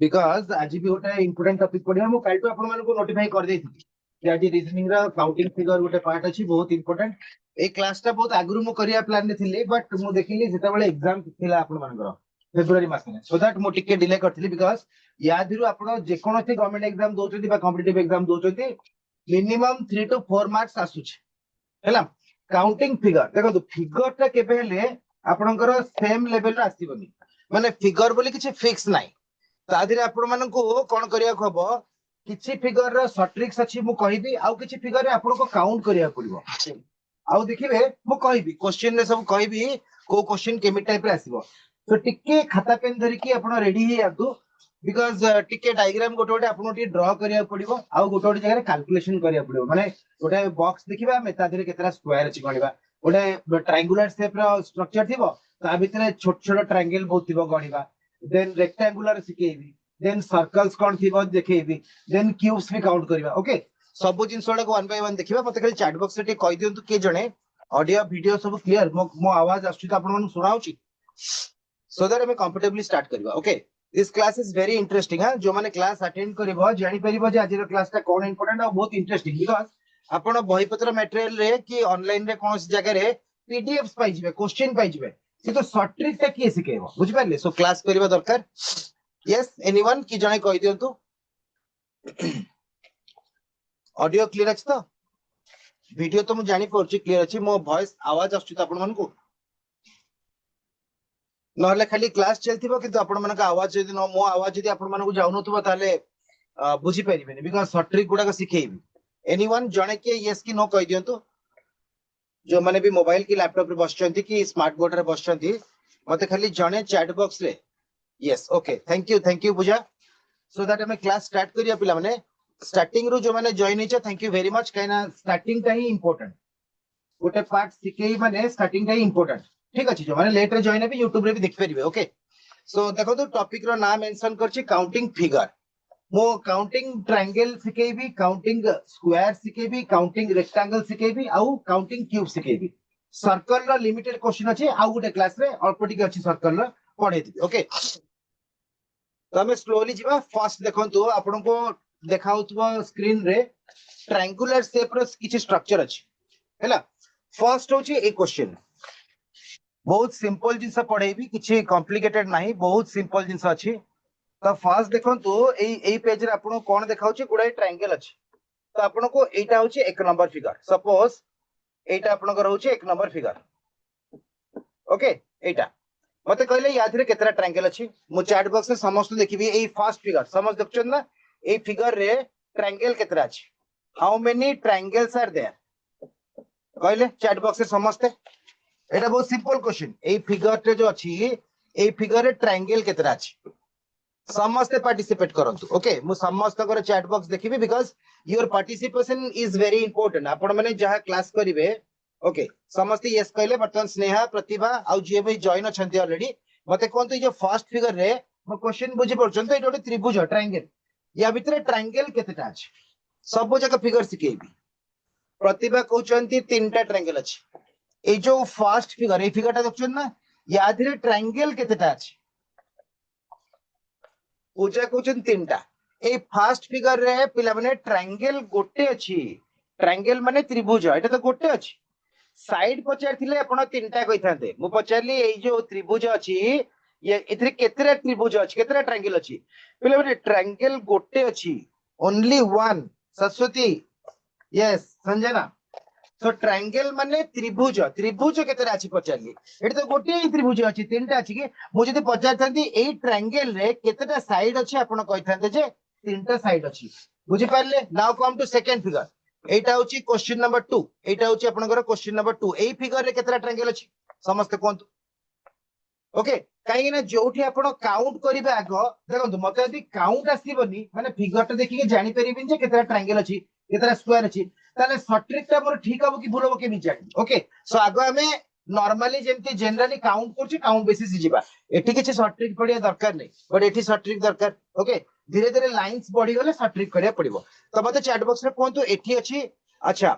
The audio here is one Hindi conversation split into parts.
बिकॉज आज भी गोटे इंपोर्टेंट टॉपिक पढ़िया मु काल तो आपण मानको नोटिफाई कर देथि कि आज रीजनिंग रा काउंटिंग फिगर गोटे पार्ट अछि बहुत इंपोर्टेंट ए क्लास टा बहुत आगरु मु करिया प्लान ने थिले बट मु देखिली जेता बेले एग्जाम थिला आपण मानकर फेब्रुआरी मास में सो दैट मु टिके डिले करथिली बिकॉज या दिरु आपण जे कोनोसी गवर्नमेंट एग्जाम दोचोती बा कॉम्पिटिटिव एग्जाम दोचोती मिनिमम 3 to 4 मार्क्स आसुछ हैला काउंटिंग फिगर देखो फिगर टा केबे हेले आपणकर सेम लेवल रा आसीबनी माने फिगर बोली किछि फिक्स नाही ता दिरे आपण मानकू कोन करिया खबो किछि फिगर रा शॉर्ट ट्रिक्स अछि मु कहिबी आउ किछि फिगर रे आपण को काउंट करिया पड़िबो आउ देखिबे मु कहिबी क्वेश्चन रे सब कहिबी को क्वेश्चन केमि टाइप रे आसीबो तो टिके खाता पेन धरि की आपण रेडी हे आतु बिकॉज टिके डायग्राम गोटे गोटे आपण टिके ड्रा करिया पड़िबो आउ गोटे गोटे जगह कैलकुलेशन करिया पड़िबो माने गोटे बॉक्स देखिबा मे ता धरि केतरा स्क्वायर अछि गणिबा गोटे ट्रायंगुलर शेप रा स्ट्रक्चर थिबो ता भितरे छोट छोट ट्रायंगल बहुत थिबो गणिबा देन रेक्टेंगुलर सिकेबी देन सर्कल्स कोन थिबो देखेबी देन क्यूब्स भी काउंट करबा ओके सब जिंस वाला को वन बाय वन देखिबा मते खाली चैट बॉक्स रे कहि दियंतु के जणे ऑडियो वीडियो सब क्लियर मो आवाज आछी त आपण मन सुनाउची सो दैट हमें कंफर्टेबली स्टार्ट करबा okay this class is very interesting हां जो माने क्लास अटेंड करबो जानि परिबो जे आजिर क्लास ता कोन इंपोर्टेंट और बहुत इंटरेस्टिंग बिकॉज़ आपण बही पत्र मटेरियल रे कि ऑनलाइन रे कोन जगह रे पीडीएफ्स पाइ जिवे क्वेश्चन पाइ जिवे से तो शॉर्ट ट्रिक ता की सिखेबो बुझि पारले सो क्लास करबा दरकार यस एनीवन की जणे कहि दियंतु ऑडियो क्लियर अछि तो वीडियो तो मु जानि परछि क्लियर अछि मो वॉइस आवाज आछी त आपण मन को नहले खाली क्लास चलथिबो किंतु आपण मन का आवाज यदि न मो आवाज यदि आपण मन को जाउ नथुबो ताले बुझि परिबेनी बिकॉज़ शॉर्ट ट्रिक गुडा का सिखेइबी एनीवन जणे के यस की नो कहि दियंतु जो माने भी मोबाइल की लैपटॉप रे बसचंती कि स्मार्ट बोर्ड रे बसचंती मते खाली जणे चैट बॉक्स रे yes okay thank you Puja so that हमें क्लास स्टार्ट करिया पिला माने स्टार्टिंग रो जो माने जॉइन हिचा थैंक यू वेरी मच काइना स्टार्टिंग टा ही इंपोर्टेंट गोटे पार्ट सिकेई माने स्टार्टिंग टा ही इंपोर्टेंट ठीक अछि जो माने लेट रे जॉइन भी YouTube रे भी देख परिबे ओके सो देखो तो टॉपिक रो नाम मेंशन करछि काउंटिंग फिगर मो काउंटिंग ट्रायंगल सिकेबी काउंटिंग स्क्वायर सिकेबी काउंटिंग रेक्टेंगल सिकेबी आउ काउंटिंग क्यूब सिकेबी सर्कल रो लिमिटेड क्वेश्चन अछि आउ गोटे क्लास रे अल्प टिके अछि सर्कल रो पढे दिबी ओके तो हमें स्लोली जीवा फर्स्ट देखंतु आपन को देखाउतबो स्क्रीन रे ट्रायंगुलर शेप रो किछि स्ट्रक्चर अछि हैला फर्स्ट होछि ए क्वेश्चन बहुत सिंपल जिंस पढेबी किछि कॉम्प्लिकेटेड नाही बहुत सिंपल जिंस अछि तो फर्स्ट देखंतु एई पेज रे आपन कोन देखाउछि गुडाई ट्रायंगल अछि तो आपन को एटा होछि एक नंबर फिगर सपोज एटा आपन को रहउछि एक नंबर फिगर ओके एटा मते कहले या धरे केतरा ट्रायंगल अछि मु चैट बॉक्स में समस्त देखिबी एई फर्स्ट फिगर समस्त देखछन ना एई फिगर रे ट्रायंगल केतरा अछि how many triangles are there कहले चैट बॉक्स में समस्त एटा बहुत सिंपल क्वेश्चन एई फिगर रे जो अछि एई फिगर रे ट्रायंगल केतरा अछि समस्त पार्टिसिपेट करंतु ओके मु समस्त कर चैट बॉक्स देखिबी because your participation is very important आपण माने जहा क्लास करिवे ओके समस्त यस कहले बर्तन स्नेहा प्रतिभा आउ जे भी जॉइन अछंती ऑलरेडी मते कोनतो जो फर्स्ट फिगर रे मो क्वेश्चन बुझी परछन तो एटा त्रिभुज ट्रायंगल या भितरे ट्रायंगल केतेटा अछि सब जगह फिगर सिकेबी प्रतिभा कहउचंती तीनटा ट्रायंगल अछि ए जो फर्स्ट फिगर ए फिगरटा देखछन ना या धिरे ट्रायंगल केतेटा अछि पूजा कहउचन तीनटा ए फर्स्ट फिगर रे पिला माने ट्रायंगल गोटे अछि ट्रायंगल माने त्रिभुज एटा तो गोटे अछि साइड पचार थिले आपण तीनटा कहिथांते मु पचारली एई जो त्रिभुज अछि ये इथरे केतरा त्रिभुज अछि केतरा ट्रायंगल अछि पिला माने ट्रायंगल गोटे अछि only one Saraswati yes Sanjana तो ट्रायंगल माने त्रिभुज त्रिभुज केतरा अछि पचारली एटा तो गोटे ही त्रिभुज अछि तीनटा अछि कि मु जदी पचारथांती एई ट्रायंगल रे केतरा साइड अछि आपण कहिथांते जे तीनटा साइड अछि बुझि पारले now come to second figure एटा होची क्वेश्चन नंबर 2 एटा होची आपनकर क्वेश्चन नंबर 2 एई फिगर रे केतरा ट्रायंगल अछि समस्त कोंतु ओके काई ना जोठी आपण काउंट करिवे आगो देखंतु मते यदि काउंट आसीबनी माने फिगर ता देखि के जानि परिबिन जे केतरा ट्रायंगल अछि केतरा स्क्वायर अछि ताले शॉर्ट ट्रिक ता मोर ठीक हबो कि भूल हबो के नि जानि ओके सो आगो हमें नॉर्मली जेमति जनरली काउंट करछि काउंट बेसिस जिबा एठी किछि शॉर्ट ट्रिक पडिया दरकार नै बट एठी शॉर्ट ट्रिक दरकार ओके धीरे धीरे लाइंस बढ़ी गले शॉर्ट ट्रिक करिया पड़िबो तो मते चैट बॉक्स रे कोंतु एठी अछि अच्छा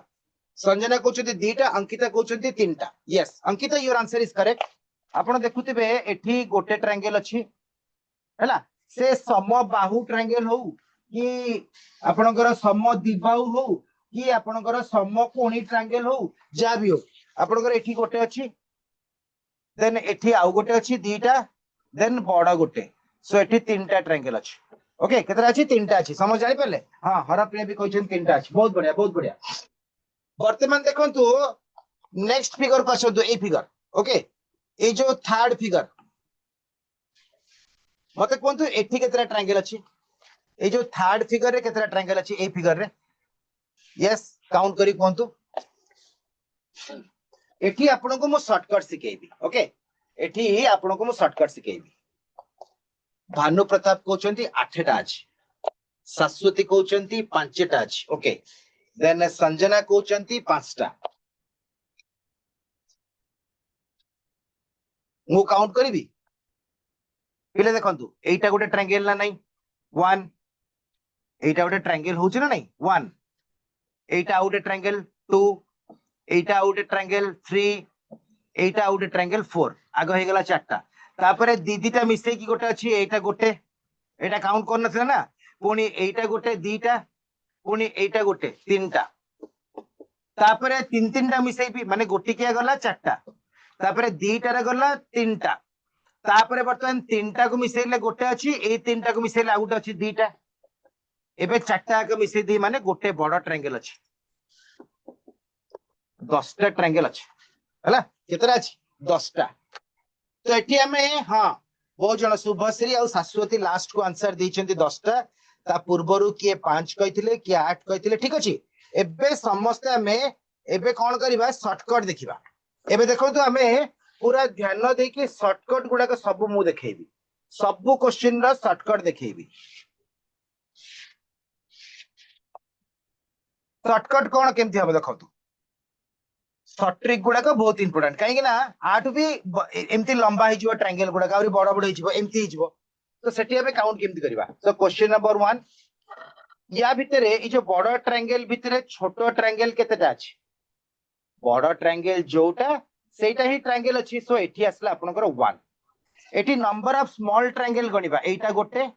संजना कहउछथि दुईटा अंकिता कहउछथि तीनटा yes Ankita your answer is correct आपण देखुथिबे एठी गोटे ट्रायंगल अछि हैला से समबाहु ट्रायंगल हो कि आपणकर समद्विबाहु हो कि आपणकर समकोणी ट्रायंगल हो जा भी हो आपणकर एठी गोटे अछि देन एठी आउ गोटे अछि दीटा देन बड़ गोटे सो एठी तीनटा ट्रायंगल अछि ओके केतरा अछि तीनटा अछि समझ जाई परले हां हरप्रिया भी कहछन तीनटा अछि बहुत बढ़िया वर्तमान देखंतु नेक्स्ट फिगर को आसंतु ए फिगर ओके ए जो थर्ड फिगर मते कोंतु एठी केतरा ट्रायंगल अछि ए जो थर्ड फिगर रे केतरा ट्रायंगल अछि ए फिगर रे यस काउंट करी कोंतु एठी आपन को मो शॉर्टकट सिकेबी ओके एठी आपन को मो शॉर्टकट सिकेबी भानु प्रताप कहउचंती 8टा अछि शाश्वती कहउचंती 5टा अछि ओके देन संजना कहउचंती 5टा मु काउंट करिबी पिले देखंतु एटा गोटे ट्रायंगल ना नाही 1 एटा गोटे ट्रायंगल होउछ ना नाही 1 एटा गोटे ट्रायंगल 2 एटा गोटे ट्रायंगल 3 एटा गोटे ट्रायंगल 4 आगो हे गेला चारटा तापरे दीदीटा मिसै की गोटे अछि एटा गोटे एटा काउंट करन नथिला ना पुनी एटा गोटे दीटा पुनी एटा गोटे तीनटा तापरे तीन तीनटा मिसै भी माने गोटी किया गला चारटा तापरे दीटा रे गला तीनटा तापरे बर्तमान तीनटा को मिसैले गोटे अछि ए तीनटा को मिसैले आ गोटे अछि दीटा एबे चारटा को मिसै दी माने गोटे बड़ ट्रायंगल अछि 10टा ट्रायंगल अछि हला केतरा अछि 10टा तो एठी हमें हां बहुत जण शुभश्री और शाश्वती लास्ट को आंसर दैछंती 10टा ता पूर्वरु किए 5 कहिथिले किए 8 कहिथिले ठीक अछि एबे समस्त हमें एबे कोन करबा शॉर्टकट देखिबा एबे देखो तो हमें पूरा ध्यान दे के शॉर्टकट गुडा को सब मु देखेबी सब क्वेश्चन रा शॉर्टकट देखेबी शॉर्टकट कोन केमथि हम देखो तो शॉर्ट ट्रिक गुडा को बहुत इंपोर्टेंट काहे कि ना आठ भी एमती लंबा ही जीवो ट्रायंगल गुडा का और बड़ बड़ ही जीवो एमती ही जीवो तो सेठी हमें काउंट केमथि करबा तो क्वेश्चन नंबर 1 या भितरे ई जो बड़ ट्रायंगल भितरे छोटो ट्रायंगल केतेटा अछि बड़ ट्रायंगल जोटा सेटा ही ट्रायंगल अछि सो एठी आसला आपनकर 1 एठी नंबर ऑफ स्मॉल ट्रायंगल गणिबा एटा गोटे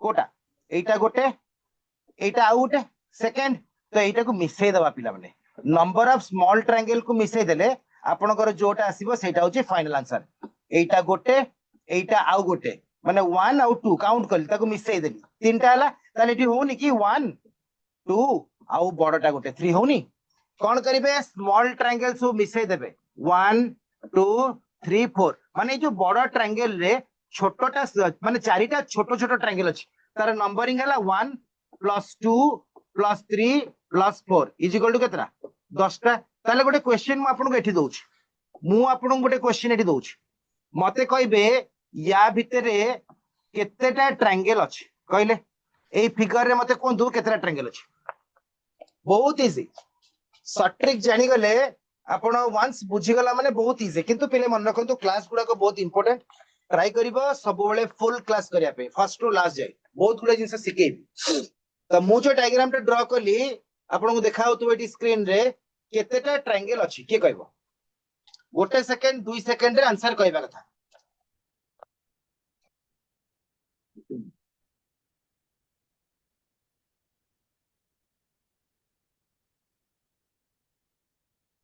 कोटा एटा गोटे एटा आउट सेकंड तो एटा को मिसै दबा पिला माने नंबर ऑफ स्मॉल ट्रायंगल को मिसै देले आपनकर जोटा आसीबो सेटा होची फाइनल आंसर एटा गोटे एटा आउ गोटे माने 1 आउ 2 काउंट करली ताको मिसै देली तीनटा हला ताले एठी होनी कि 1 2 आउ बड़टा गोटे 3 होनी कोन करिवे स्मॉल ट्रायंगल सो मिसै देबे 1 2 3 4 माने जो बड़ ट्रायंगल रे छोटटा माने चारिटा छोटो छोटो ट्रायंगल अछि तार नंबरिंग हला 1 +2 +3 +4 इज इक्वल टू केतरा 10टा ताले गोटे क्वेश्चन मु आपन को एठी दोउछ मु आपन गोटे क्वेश्चन एठी दोउछ मते कहबे या भितरे केतेटा ट्रायंगल अछि कहले ए फिगर रे मते कोन दू केतेटा ट्रायंगल अछि बहुत इजी शॉर्ट ट्रिक जानि गले आपण वंस बुझी गला माने बहुत इजी किंतु पहिले मन रखंतु क्लास गुडा को बहुत इंपोर्टेंट ट्राई करिवो सब बेले फुल क्लास करिया पे फर्स्ट टू लास्ट जाय बहुत गुडा जिंस सिकेबी तो मु जो डायग्राम टा ड्रा कली आपण को देखा होतो एटी स्क्रीन रे केतेटा ट्रायंगल अछि के कहबो गोटे सेकंड 2 सेकंड रे आंसर कहबा कथा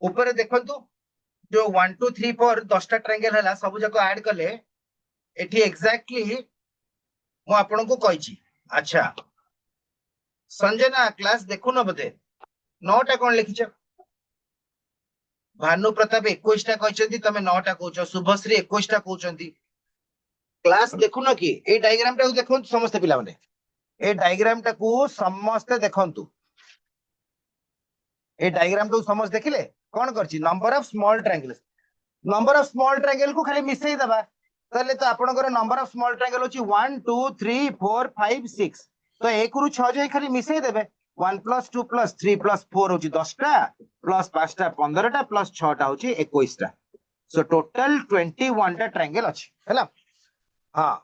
ऊपर देखंतु जो 1 2 3 4 10टा ट्रायंगल हला सब जाको ऐड कले एठी एग्जैक्टली मु आपण को कहिची अच्छा संजना क्लास देखु न बते 9टा कोन लिखिछ भानु प्रताप 21टा कहचंती तमे 9टा कहउछ शुभश्री 21टा कहउचंती क्लास देखु न कि ए डायग्राम टा देखु समस्त पिला माने ए डायग्राम टा को समस्त देखंतु ए डायग्राम को समस्त देखिले कोन करची नंबर ऑफ स्मॉल ट्रायंगल को खाली मिसै दबा तले तो आपनकर नंबर ऑफ स्मॉल ट्रायंगल होची 1 2 3 4 5 6 तो 1 रु 6 जाय खाली मिसै देबे 1 + 2 + 3 + 4 होची 10टा प्लस 5टा 15टा प्लस 6टा होची 21टा सो टोटल 21 टा ट्रायंगल अछि हैला हां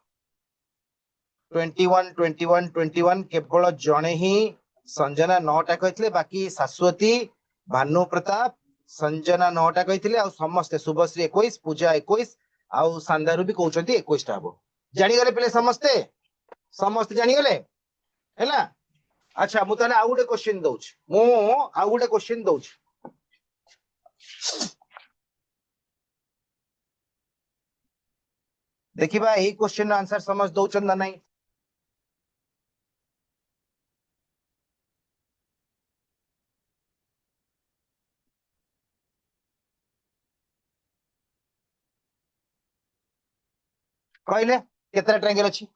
21 21 21 केवल जणे ही संजना 9टा कहथिले बाकी शाश्वती भानु प्रताप संजना 9टा कहथिले आ समस्त शुभश्री 21 पूजा 21 आउ सांदारु भी कहउचंती 21टा हबो जानी गले पिले समस्ते समस्त जानी गले हैला अच्छा मु ताले आउ गुटे क्वेश्चन दउछ मु आउ गुटे क्वेश्चन दउछ देखिबा एही क्वेश्चन आंसर समझ दउछन ना नहीं कहले केतरा ट्रायंगल अछि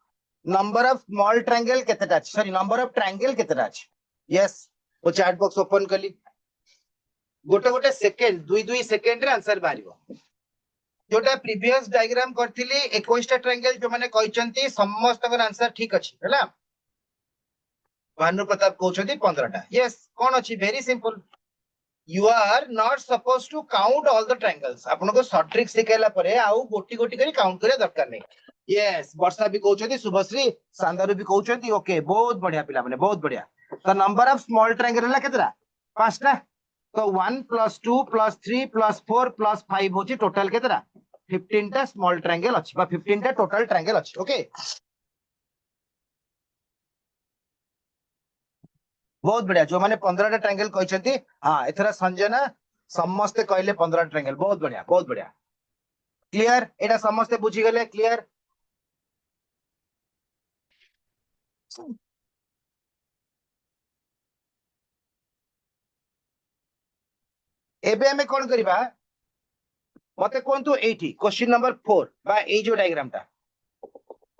नंबर ऑफ स्मॉल ट्रायंगल केतरा अछि सॉरी नंबर ऑफ ट्रायंगल केतरा अछि यस वो चैट बॉक्स ओपन कली गोटे गोटे सेकंड दुई दुई सेकंड रे आंसर बारिबो जोटा प्रीवियस डायग्राम करथिली 21 टा ट्रायंगल जो माने कहिसंती समस्त का आंसर ठीक अछि हैला भानु प्रताप कहउछंती 15 टा यस कोन अछि very simple you are not supposed to count all the triangles आपन को शॉर्ट ट्रिक सिखेला परे आउ गोटी गोटी करी काउंट करे दरकार नहीं यस वर्षा भी कहउछंती शुभश्री सांदारू भी कहउछंती ओके बहुत बढ़िया पिला माने बहुत बढ़िया तो नंबर ऑफ स्मॉल ट्रायंगल हला केतरा पांचटा तो 1 + 2 + 3 + 4 + 5 होची टोटल केतरा 15 टा स्मॉल ट्रायंगल अछि बा 15 टा टोटल ट्रायंगल अछि ओके बहुत बढ़िया जो माने 15 टा ट्रायंगल कहछंती हां एथरा संजना समस्त कहले 15 ट्रायंगल बहुत बढ़िया क्लियर एटा समस्त बुझी गले क्लियर एबे हमें कोन करिबा मते कोंतु एठी क्वेश्चन नंबर 4 बा ए जो डायग्राम टा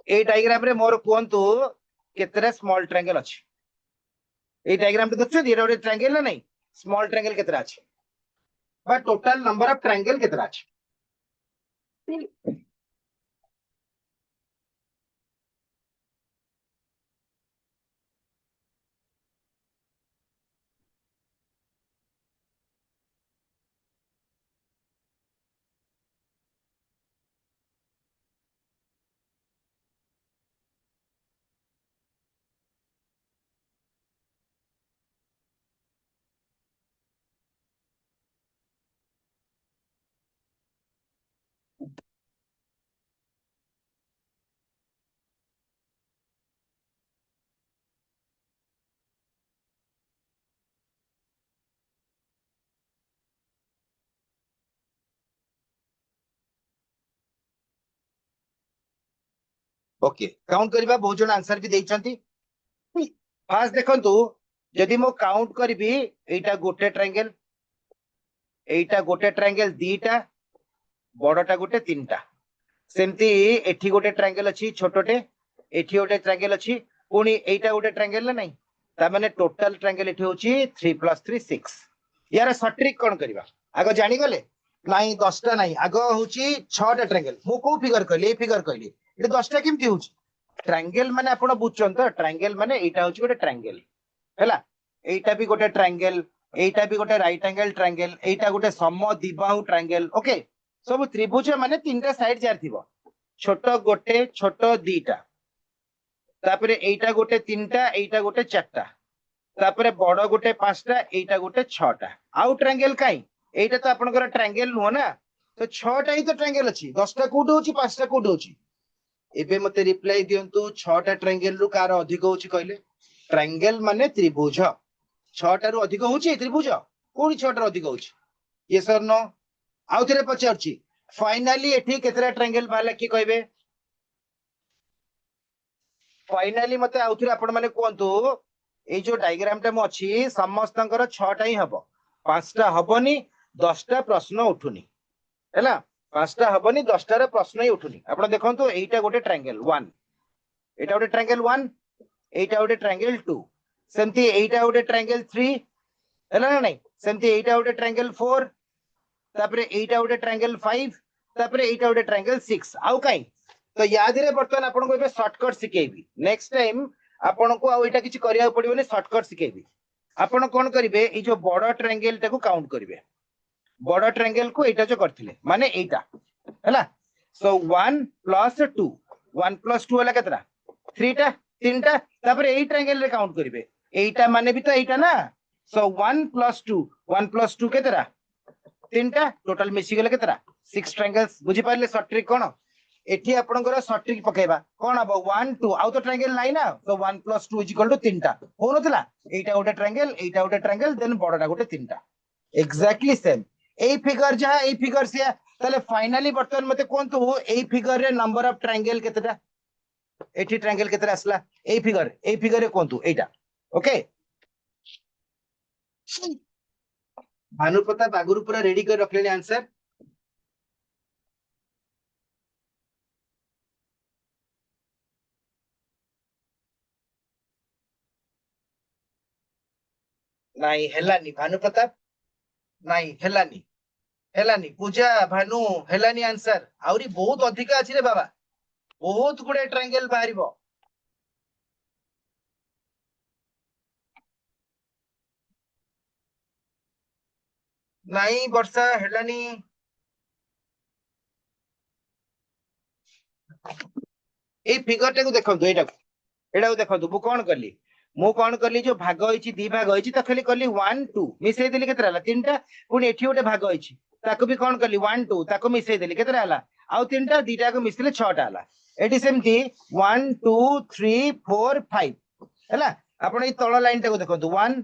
ए डायग्राम रे मोर कोंतु केतरा स्मॉल ट्रायंगल अछि ए डायग्राम टा देखछो एटा एक ट्रायंगल ना नहीं स्मॉल ट्रायंगल केतरा अछि बा टोटल नंबर ऑफ ट्रायंगल केतरा अछि ओके काउंट करिबा बहुत जन आंसर भी देइछंती फास्ट देखंतु यदि मो काउंट करबी एटा गोटे ट्रायंगल एटा गोटे ट्रायंगल दीटा बड़टा गोटे तीनटा सेमती एठी गोटे ट्रायंगल अछि छोटोटे एठी गोटे ट्रायंगल अछि पुनी एटा गोटे ट्रायंगल ना नहीं ता माने टोटल ट्रायंगल एठी होची 3 + 3 6 यार सट्रिक कोन करबा आगो जानि गले नहीं 10 टा नहीं आगो होची 6 टा ट्रायंगल मु को फिगर कहली ए फिगर कहली ए 10 टा केमती होची ट्रायंगल माने आपण बुझछन तो ट्रायंगल माने एटा होची गोटे ट्रायंगल हैला एटा भी गोटे ट्रायंगल एटा भी गोटे राइट एंगल ट्रायंगल एटा गोटे समद्विबाहु ट्रायंगल ओके सब त्रिभुज माने तीनटा साइड जार थिबो छोटो गोटे छोटो दीटा तापरे एटा गोटे तीनटा एटा गोटे चारटा तापरे बड़ गोटे पांचटा एटा गोटे छटा आउ ट्रायंगल काई एटा तो आपनकर ट्रायंगल नुह ना तो छटा ही तो ट्रायंगल अछि 10टा कोड होची 5टा कोड होची एबे मते रिप्लाई दियंतु 6टा ट्रायंगल रु कार अधिक होची कहले ट्रायंगल माने त्रिभुज 6टा रु अधिक होची त्रिभुज कोनी 6टा रु अधिक होची यस और नो आउ थरे पचारची फाइनली एठी केतरा ट्रायंगल बाला की कहबे फाइनली मते आउ थरे आपण माने कोंतु ए जो डायग्राम टा म अछि समस्तंकर 6टा ही हबो 5टा हबनी 10टा प्रश्न उठुनी हैला 5टा हबनी 10टा रे प्रश्न ही उठुनी आपण देखंतु एटा गोटे ट्रायंगल 1 एटा गोटे ट्रायंगल 1 एटा गोटे ट्रायंगल 2 सेमती एटा गोटे ट्रायंगल 3 हैला ना नहीं सेमती एटा गोटे ट्रायंगल 4 तापरे एटा गोटे ट्रायंगल 5 तापरे एटा गोटे ट्रायंगल 6 आउ काई तो याद रे बर्तन आपण को एबे शॉर्टकट सिकेबी नेक्स्ट टाइम आपण को आउ एटा किछि करिया पड़िबोनी शॉर्टकट सिकेबी आपण कोन करिवे ए जो बड़ ट्रायंगल टाको काउंट करिवे बड़ ट्रायंगल को एटा जो करथिले माने एटा हैला सो 1 + 2 1 + 2 हला केतरा 3 टा 3 टा तापरे एई ट्रायंगल रे काउंट करिवे एटा माने भी तो एटा ना सो 1 + 2 1 + 2 केतरा 3 टा टोटल मिसी गेले केतरा 6 ट्रायंगल्स बुझी पारले शॉर्ट ट्रिक कोन एठी आपनकर सट्रिक पकेबा कोन हबो 1 2 आउ तो ट्रायंगल नाही ना तो 1 + 2 = 3टा हो नथिला एटा गोटे ट्रायंगल एटा गोटे ट्रायंगल देन बडटा गोटे 3टा एक्जेक्टली सेम ए फिगर जहा ए फिगर से ताले फाइनली बर्तन मते कोंतु ए फिगर रे नंबर ऑफ ट्रायंगल केतेटा एठी ट्रायंगल केतेटा असला ए फिगर रे कोंतु एटा ओके भानु प्रताप आगुरु पूरा रेडी कर रखलेनी आंसर नाही हेलानी भानु प्रताप नाही हेलानी पूजा भानु हेलानी आंसर आउरी बहुत अधिक अछि रे बाबा बहुत गुडे ट्रायंगल बाहरिबो नाही वर्षा हेलानी ए फिगर टाको देखंतु एटा देखंतु मु कोन करली जो भाग होइची दी भाग होइची त खाली करली 1 2 मिसै देली केतरा हला तीनटा पुनी एठी गोटे भाग होइची ताको भी कोन करली 1 2 ताको मिसै देली केतरा हला आउ तीनटा दीटा को मिसले 6 टा हला एठी सेमती 1 2 3 4 5 हला आपण ई तळ लाइन टाको देखंतु 1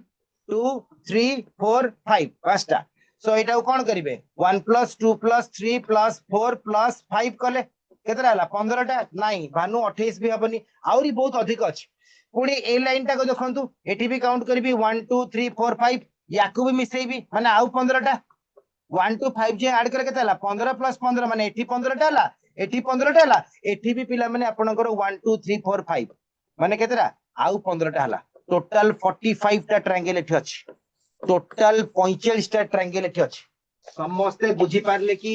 2 3 4 5 पांचटा सो एटा कोन करिवे 1 + 2 + 3 + 4 + 5 कले केतरा हला 15 टा नाही भानु 28 भी हबनी आउरी बहुत अधिक अछि पुणी ए लाइन टाको देखंतु एठी भी काउंट करबी 1 2 3 4 5 याकू भी मिसेइबी माने आउ 15 टा 1 2 5 जे ऐड करे केते हला 15 + 15 माने एठी 15 टा हला एठी 15 टा हला एठी भी पिला माने आपनकर 1 2 3 4 5 माने केतेरा आउ 15 टा हला टोटल 45 टा ट्रायंगल एठी अछि टोटल 45 टा ट्रायंगल एठी अछि समस्ते बुझी पारले कि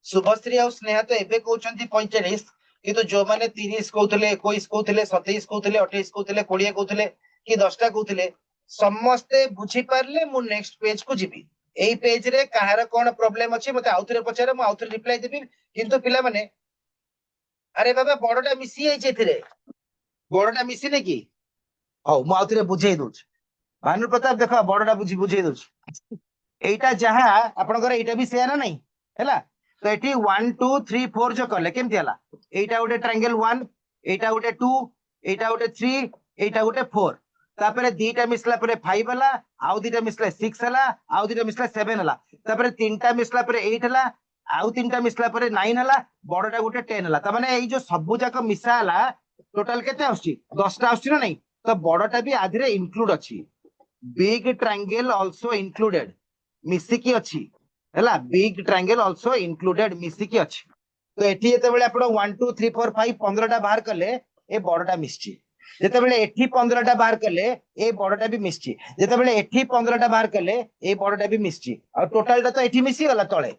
शुभश्री और स्नेहा तो एबे कहउचंती 45 किंतु जो माने 30 कहउतले 21 कहउतले 27 कहउतले 28 कहउतले 20 कहउतले कि 10टा कहउतले समस्ते बुझी पारले मु नेक्स्ट पेज को जिबी एई पेज रे कहार कोन प्रॉब्लम अछि मते आउथरे पचारे मु आउथरे रिप्लाई देबी किंतु पिला माने अरे बाबा बडटा मिसी आइछे एथिरे बडटा मिसी ने की हौ मु आउथरे बुझेई दोछ भानु प्रताप देखो बडटा बुझेई दोछ एटा जहा आपनकर एटा भी सेया ना नहीं हैला तो एठी 1 2 3 4 जो कले केमति हला एटा गोटे ट्रायंगल 1 एटा गोटे 2 एटा गोटे 3 एटा गोटे 4 तापरे दीटा मिसला परे 5 हला आउ दीटा मिसला 6 हला आउ दीटा मिसला 7 हला तापरे तीनटा मिसला परे 8 हला आउ तीनटा मिसला परे 9 हला बडटा गोटे 10 हला त माने एई जो सबु जाक मिसा हला टोटल केते आउची 10 टा आउची ना नहीं तो बडटा भी आधिरे इंक्लूड अछि बिग ट्रायंगल आल्सो इंक्लूडेड मिसिकी अछि हैला बिग ट्रायंगल आल्सो इंक्लूडेड मिसिकी अछि तो एठी जेते बेले आपण 1 2 3 4 5 15 टा बाहर करले ए बडटा मिसची जेते बेले एठी 15 टा बाहर करले ए बडटा भी मिसची जेते बेले एठी 15 टा बाहर करले ए बडटा भी मिसची और टोटल टा तो एठी मिसी गला तळे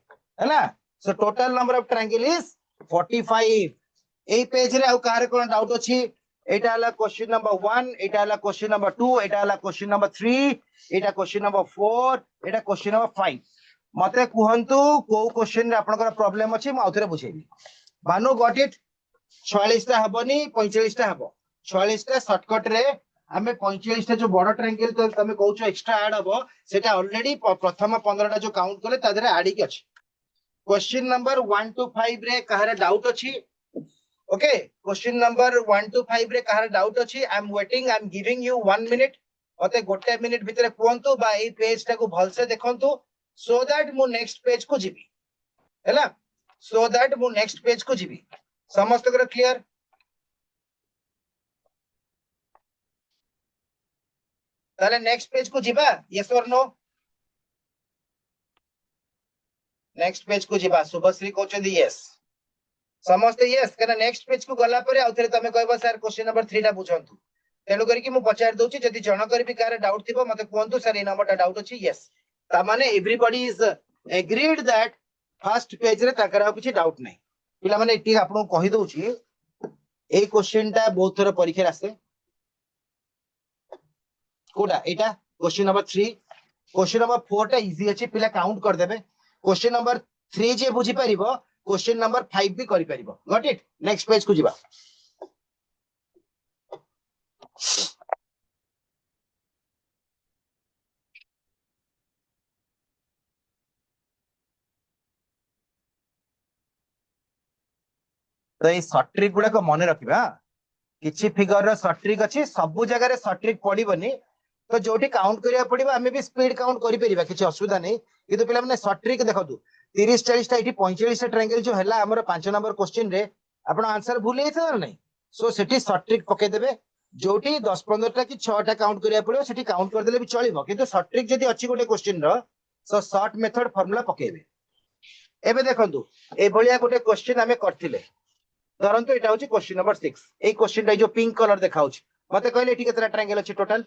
हैला so total number of triangle is 45 A page रे आउ कार कोन डाउट अछि एटा हला क्वेश्चन नंबर 1 एटा हला क्वेश्चन नंबर 2 एटा हला क्वेश्चन नंबर 3 एटा क्वेश्चन नंबर 4 एटा क्वेश्चन नंबर 5 मते कुहंतु को क्वेश्चन रे आपनकर प्रॉब्लम अछि म आउथरे बुझेबी भानु गॉट इट 46 टा हबनी 45 टा हबो 46 टा शॉर्टकट रे हमें 45 टा जो बड़ ट्रायंगल तो तमे कहउछो एक्स्ट्रा ऐड हबो सेटा ऑलरेडी प्रथम 15 टा जो काउंट करे तादरे आडी के अछि क्वेश्चन नंबर 1 टू 5 रे कहारे डाउट अछि ओके क्वेश्चन नंबर 1 टू 5 रे कहारे डाउट अछि आई am waiting I am giving you 1 minute ओते गोटे मिनिट भितरे कोहंतु बा ए पेज टा को भलसे देखंतु सो दैट मु नेक्स्ट पेज को जिबी हैला सो दैट मु नेक्स्ट पेज को जिबी समस्त कर क्लियर ताले नेक्स्ट पेज को जिबा यस और नो नेक्स्ट पेज को जिबा शुभश्री कहउछंदी यस समस्त यस कना नेक्स्ट पेज को गला परे आउथरे तमे कहबो सर क्वेश्चन नंबर 3 टा बुझंतु तेनु करी कि मु पचार दोची जदि जण करी भी कार डाउट थिबो मते कोहंतु सर ए नंबर टा डाउट अछि यस ता माने everybody is agreed that first page रे ताकर किछि डाउट नै पिला माने एटी आपन कहि दोची ए क्वेश्चन टा बहुत थोर परीक्षा आसे कोडा एटा क्वेश्चन नंबर 3 क्वेश्चन नंबर 4 टा इजी अछि पिला काउंट कर देबे क्वेश्चन नंबर 3 जे बुझी परिबो क्वेश्चन नंबर 5 भी करि परिबो गॉट इट नेक्स्ट पेज को जिबा तो ये सर्ट ट्रिक गुड़ाक मन रखा किसी फिगर सर्ट ट्रिक अच्छी सब जगह सर्ट ट्रिक पड़ोनी तो जो काउंट करा पड़ो आम भी स्पीड काउंट कर किसी असुविधा नहीं कि पे सर्ट ट्रिक देखो 30-40 ये 45 ट्रायंगल जो है आम 5 नंबर क्वेश्चन रे आप आंसर भूल जाता ना नहीं सो से सर्ट ट्रिक पकईदेवे जो 10-15टा कि 6टा काउंट करा पड़ो से काउंट करदे भी चलो कि सर्ट ट्रिक जब अच्छी गोटे क्वेश्चन सो सर्ट मेथड फर्मुला पकेबे एबे देखंतु ए भलिया गोटे क्वेश्चन आमे करथिले धरंतु एटा होची क्वेश्चन नंबर 6 ए क्वेश्चन रे जो पिंक कलर देखाउछ मते कहले एठी केतरा ट्रायंगल अछि टोटल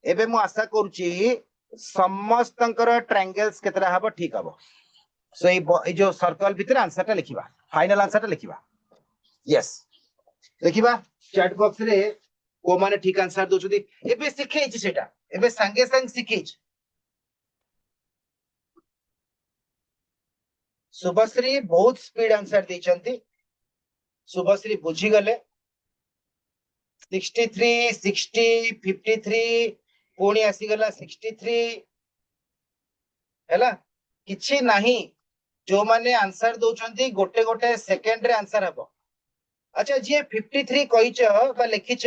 एबे मु आशा करूची समस्तंकर ट्रायंगल्स केतरा हबो ठीक हबो सो ए जो सर्कल भीतर आंसर टा लिखिबा फाइनल आंसर टा लिखिबा यस देखिबा चैट बॉक्स रे को माने ठीक आंसर दोछुदी एबे सिखेछि सेटा एबे संगे संग सिखेछि शुभश्री बहुत स्पीड आंसर देचंती शुभश्री बुझी गले 63 60 53 पुणी आसीगला 63 हैला किछि नाही जो माने आंसर दोचंती गोटे गोटे सेकंड रे आंसर हबो अच्छा जे 53 कहिच बा लिखिच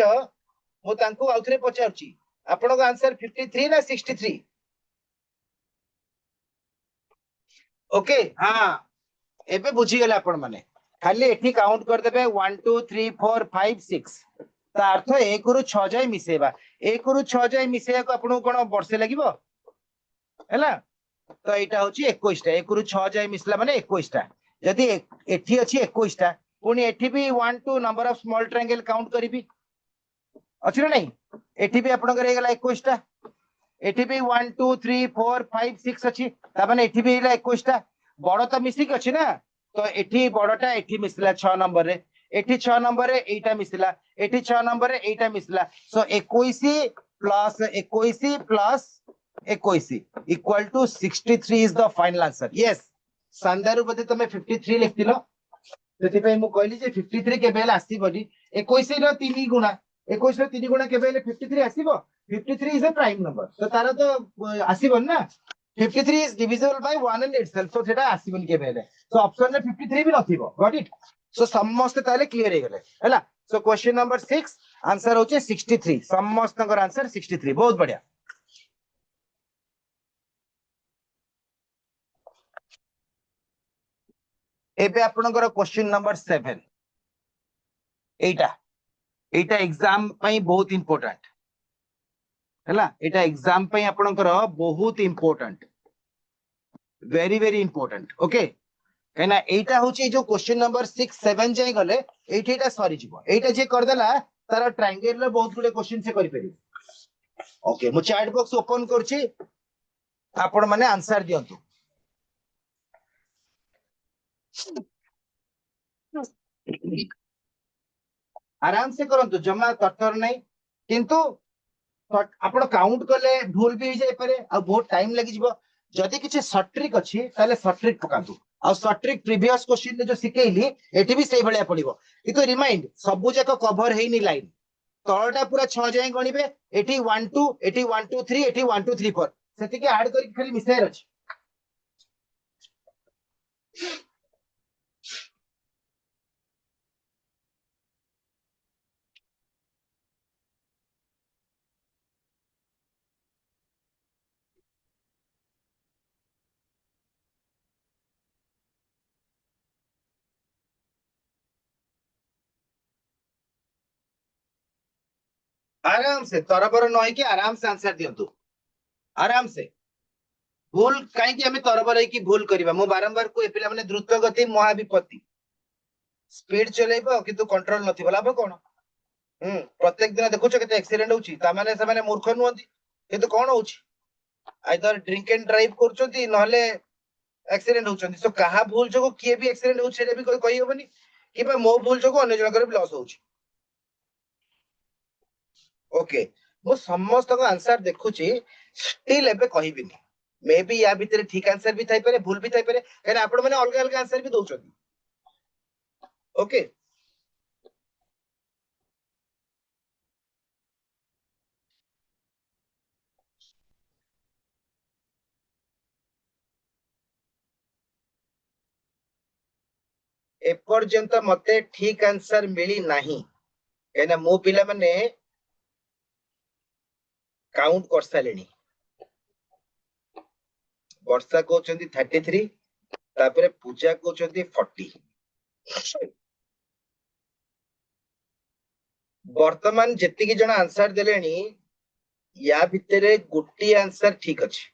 मु तांको आउथरे पचारची आपन को आंसर 53 ना 63 ओके हां एबे बुझी गले आपण माने खाली एठी काउंट कर देबे 1 2 3 4 5 6 ता अर्थ 1 रु 6 जाय मिसेबा 1 रु 6 जाय मिसेया को आपन कोन वर्षे लागिवो हैला तो एटा होची 21 टा 1 रु 6 जाय मिसला माने 21 टा जदी एठी अछि 21 टा पुनी एठी भी 1 2 number of small triangle count करिबी अछि ना नहीं एठी भी आपन करे गेला 21 टा एठी भी 1 2 3 4 5 6 अछि ता माने एठी भी हेला 21 टा बड़ तो मिसिक अछि ना तो एठी बड़टा एठी मिसला 6 नंबर रे एठी 6 नंबर रे एटा मिसला एठी 6 नंबर रे एटा मिसला so 21 plus 21 plus 21 equal to 63 is the final answer yes शानदार बदे तमे 53 लिखतिलो सेति पे मु कहली जे 53 के बेल आसीबनी 21 रो 3 गुणा 21 रो 3 गुणा के बेल 53 आसीबो 53 इज अ प्राइम नंबर तो तारा तो आसीबन ना 53 is divisible by 1 and itself so सेटा आसीबन के बेले सो ऑप्शन रे 53 भी नथिबो गॉट इट सो समस्त ताले क्लियर हे गेले हैला सो क्वेश्चन नंबर 6 आंसर होचे 63 समस्त का आंसर 63 बहुत बढ़िया एबे आपनकर क्वेश्चन नंबर 7 एटा एटा एग्जाम पई बहुत इंपोर्टेंट हैला एटा एग्जाम पई आपनकर बहुत important very very important okay कहना एटा होची जो क्वेश्चन नंबर 6 7 जाय गले एठी एटा सरी जिवो एटा जे कर देला तार ट्रायंगल रे बहुत गुडे क्वेश्चन से करि पेरि ओके मु चैट बॉक्स ओपन करछि आपण माने आंसर दियंतु आराम से करंतु जमा तत्तर नहीं किंतु आपण काउंट कले भूल भी जाय पारे आ बहुत टाइम लागि जिवो जदि किछि शॉर्ट ट्रिक अछि ताले शॉर्ट ट्रिक पकांतु आ शॉर्ट ट्रिक प्रीवियस क्वेश्चन जो सिकेइली एठी भी सेही भलिया पडिवो किंतु रिमाइंड सबु जाक कवर हेइनी लाइन तळटा पूरा 6 जाय गणिबे एठी 1 2 एठी 1 2 3 एठी 1 2 3 4 सेति के ऐड करि खाली मिसायर अछि आराम से तरबर नय कि आराम से आंसर दियंतु आराम से भूल कहीं आम तरबर की भूल करवा मु बारंबार को पिला माने द्रुत गति महाविपत्ति स्पीड चलेइबो किंतु कंट्रोल नथिबो लाभ कोन प्रत्येक दिन देखुछ केते एक्सीडेंट होउची ता माने से माने मूर्ख नुहंती किंतु कोन होउची आइदर ड्रिंक एंड ड्राइव करछंती नहले एक्सीडेंट होउछंती सो कहा भूल जको किए भी एक्सीडेंट होउछ सेटा भी कहि होबनी किबा मो भूल जको अन्य जनकर भी लॉस होउची ओके मु समस्त को आंसर देखुची स्टिल एबे कहिबिनी मे बी या भीतर ठीक आंसर भी थाई पारे भूल भी थाई पारे कहना आपण माने अलग अलग आंसर भी दोउछंती ओके एपर्यंत मते ठीक आंसर मिली नाही कहना मो पिला माने काउंट कर सालेनी वर्षा कहउछंती 33 तापरे पूजा कहउछंती 40 वर्तमान जेतिकी जण आंसर देलेनी या भितरे गोटी आंसर ठीक अछि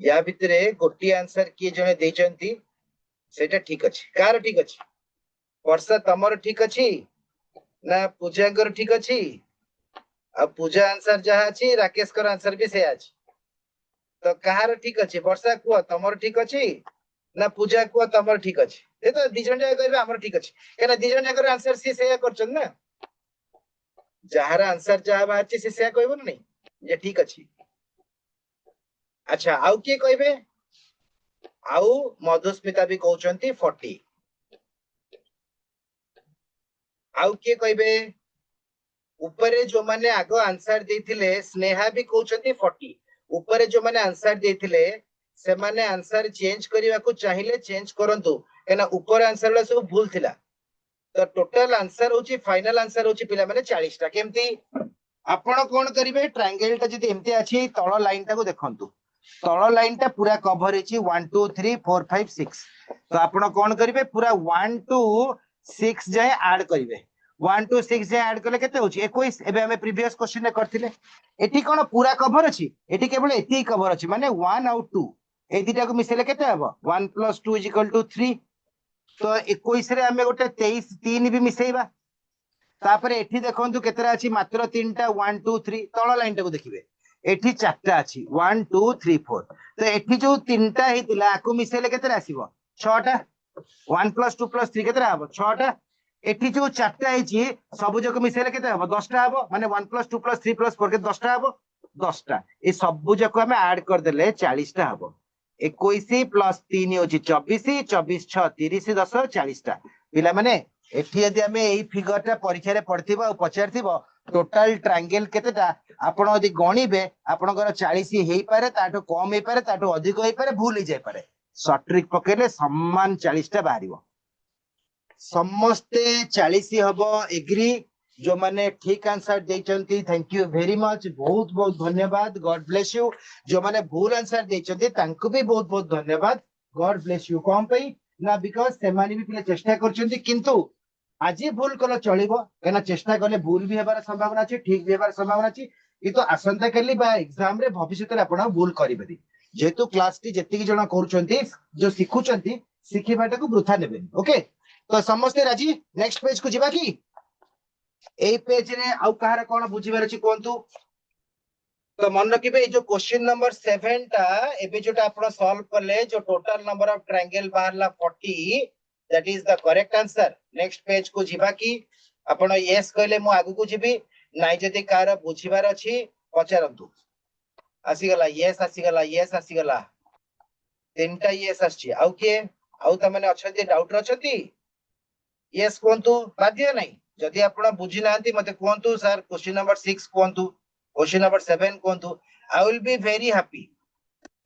या भितरे गोटी आंसर किए जणे देचंती सेटा ठीक अछि कार ठीक अछि वर्षा तमर ठीक अछि ना पूजाकर ठीक अछि आ पूजा आंसर जहा अछि राकेश कर आंसर भी से अछि तो कहार ठीक अछि वर्षा कुआ तमर ठीक अछि ना पूजा कुआ तमर ठीक अछि ए तो दी जण कहबे हमर ठीक अछि केना दी जण कर आंसर से करछन ना जहार आंसर जहा बाछि से कहबो नै जे ठीक अछि अच्छा आउ के कहबे आउ मधुस्मिता भी कहउचंती 40 आउ के कहबे ऊपरे जो माने आगो आंसर देथिले स्नेहा भी कहउचंती 40 ऊपरे जो माने आंसर देथिले से माने आंसर चेंज करिवा को चाहिले चेंज करंतु एना ऊपर आंसर ला सब भूल थिला तो टोटल आंसर होची फाइनल आंसर होची पिला माने 40 टा केमती आपण कोन करिवे ट्रायंगल टा जदी एमती अछि तळ लाइन टा को देखंतु तळ लाइन टा पूरा कवर हेची 1 2 3 4 5 6 तो आपण कोन करिवे पूरा 1 2 6 जाय ऐड करिवे 1 2 6 जाय ऐड करले केते होची 21 एबे हमें प्रीवियस क्वेश्चन रे करथिले एठी कोन पूरा कवर अछि एठी केवल एती कवर अछि माने 1 आउट 2 ए दिटा को मिसेले केते हबो 1 + 2 = 3 तो 21 रे हमें गोटे 23 3 भी मिसेइबा तापर एठी देखंतु केतरा अछि मात्र 3 टा 1 2 3 तळ लाइन टा को देखिबे एठी 4 टा अछि 1 2 3 4 तो एठी जो 3 टा हेतिला आकु मिसेले केतरा आसीबो 6 टा 1 + 2 + 3 केतरा हबो 6 टा एठी जो 4 टा हेची सब जक मिसेले केते हबो 10 टा हबो माने 1 + 2 + 3 + 4 के 10 टा हबो 10 टा ए सब जक हमें ऐड कर देले 40 टा हबो 21 + 3 होची 24 24 6 30 10 40 टा पिला माने एठी यदि हमें एई फिगर टा परीक्षा रे पड़थिबो आ पचारथिबो टोटल ट्रायंगल केतेटा आपण यदि गणिबे आपणकर 40 हेई पारे ताठो कम हेई पारे ताठो अधिक हेई पारे भूल हेई जाय पारे शॉर्ट ट्रिक पकेले समान 40 टा बाहरिबो समस्ते 40 हबो एग्री जो माने ठीक आंसर देचंती थैंक यू वेरी मच बहुत बहुत धन्यवाद गॉड ब्लेस यू जो माने भूल आंसर देचंती तांको भी बहुत बहुत धन्यवाद गॉड ब्लेस यू कम पई ना बिकॉज़ से माने भी पिले चेष्टा करचंती किंतु আজি ভুল কলে চলিব কেন চেষ্টা কলে ভুল भी हेबार संभावना अछि ठीक भी हेबार संभावना अछि किंतु आसंता काली बा एग्जाम रे भविष्य रे आपण भूल करिबेनी जेतु क्लास टी जेतिकी जण करूचंती जो सिखुचंती सिखिबाटा को वृथा नेबेनी ओके तो समस्ते राजी नेक्स्ट पेज को जिबा की एई पेज रे आउ कहार कोन बुझिबार अछि कोंतु तो मन रखिबे जो क्वेश्चन नंबर 7 टा एबे जोटा आपण सॉल्व करले जो टोटल नंबर ऑफ ट्रायंगल बाहरला 40 that is the correct answer next page को जिबा की आपण यस कहले मु आगु को जिबी नाइ जदी कार बुझिबार अछि पचारंतु आसी गला तीनटा यस आछि आउ के आउ त माने अछंती डाउट रछंती यस कोंतु बाध्य नै जदी आपण बुझी नांती मते कोंतु सर क्वेश्चन नंबर 6 कोंतु क्वेश्चन नंबर 7 कोंतु I will be very happy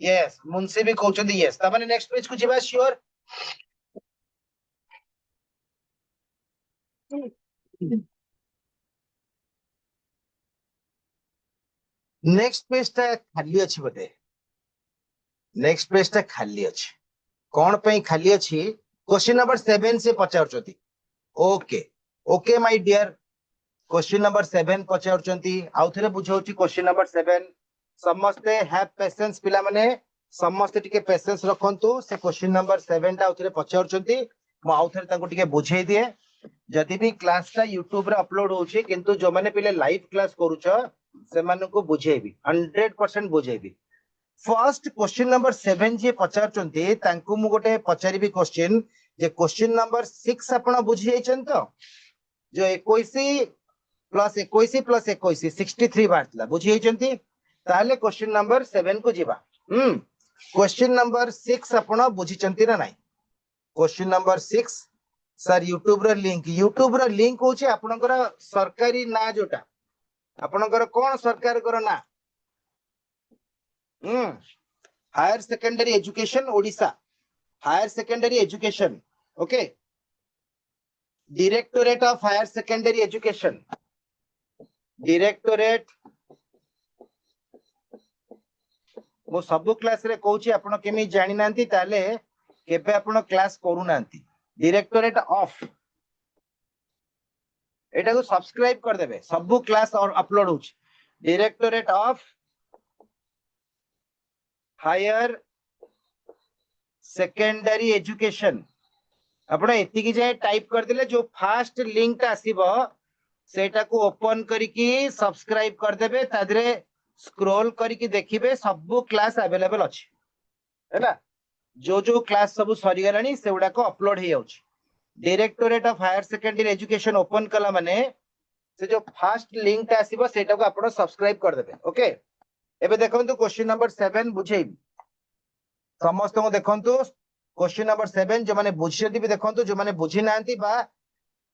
yes Munshi भी कहउछंती यस त माने नेक्स्ट पेज को जिबा श्योर नेक्स्ट पेज टा खाली अछि बते नेक्स्ट पेज टा खाली अछि कोन पई खाली अछि क्वेश्चन नंबर 7 से पचारचती okay okay my dear question number 7 पचारचती आउ थरे बुझाउची क्वेश्चन नंबर 7 समस्ते हैव पेशेंस पिला माने समस्ते टिके पेशेंस रखंतु से क्वेश्चन नंबर 7 टा आउ थरे पचारचती म आउ थरे ताको टिके बुझेई दिए जदि भी क्लास टा यूट्यूब रे अपलोड होची किंतु जो माने पिले लाइव क्लास करूछ से माने को बुझेबी 100% बुझेबी फर्स्ट क्वेश्चन नंबर 7 जे पचारचंती तांको मु गोटे पचारिबी क्वेश्चन जे क्वेश्चन नंबर 6 आपण बुझी जाइछन तो जो 21 प्लस 21 प्लस 21 63 बारतला बुझी जाइछंती ताले क्वेश्चन नंबर 7 को जिबा क्वेश्चन नंबर 6 आपण बुझीचंती ना नाही क्वेश्चन नंबर 6 सर यूट्यूब रो लिंक होची आपनकर सरकारी ना जोटा आपनकर कोन सरकार कर ना higher secondary education Odisha higher secondary education okay directorate of higher secondary education directorate मो सब क्लास रे कहूची आपण केमी जानि नांती ताले केबे आपण क्लास करू नांती डायरेक्टोरेट ऑफ एटा को सब्सक्राइब कर देबे सब क्लास और अपलोड होची directorate of higher secondary education आपण एतिकी जाय टाइप कर देले जो फर्स्ट लिंक आसीबो सेटा को ओपन करिकी सब्सक्राइब कर देबे तादरे स्क्रॉल करिकी देखिबे सब क्लास अवेलेबल अछि हैला जो क्लास सब सरी गलानी सेउडा को अपलोड हे जाउछि Directorate of higher secondary Education open कला माने से जो फर्स्ट लिंक आसीबो सेटा को आपण सब्सक्राइब कर देबे ओके एबे देखंतु क्वेश्चन नंबर 7 बुझेई समस्त को देखंतु क्वेश्चन नंबर 7 जो माने बुझियति भी देखंतु जो माने बुझी नांती बा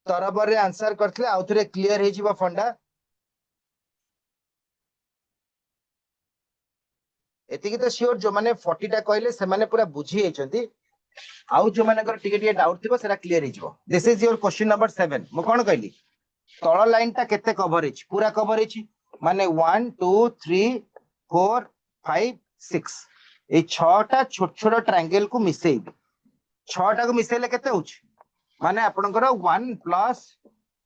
तरबर रे आंसर करथले आउथरे क्लियर हे जिवो फंडा एतिकी तो श्योर जो माने 40 टा कहले से माने पूरा बुझी हेचंती आउ जो माने टिके टिके डाउट थिबो सेरा क्लियर हे जिवो this is your question number 7 मो कोन कहली तळ लाइन टा केते कवरेज पूरा कवरेज माने 1 2 3 4 5 6 ए 6 टा छोट छोट ट्रायंगल को मिसेइबे 6 टा को मिसेले केते होछ माने आपनकर 1 plus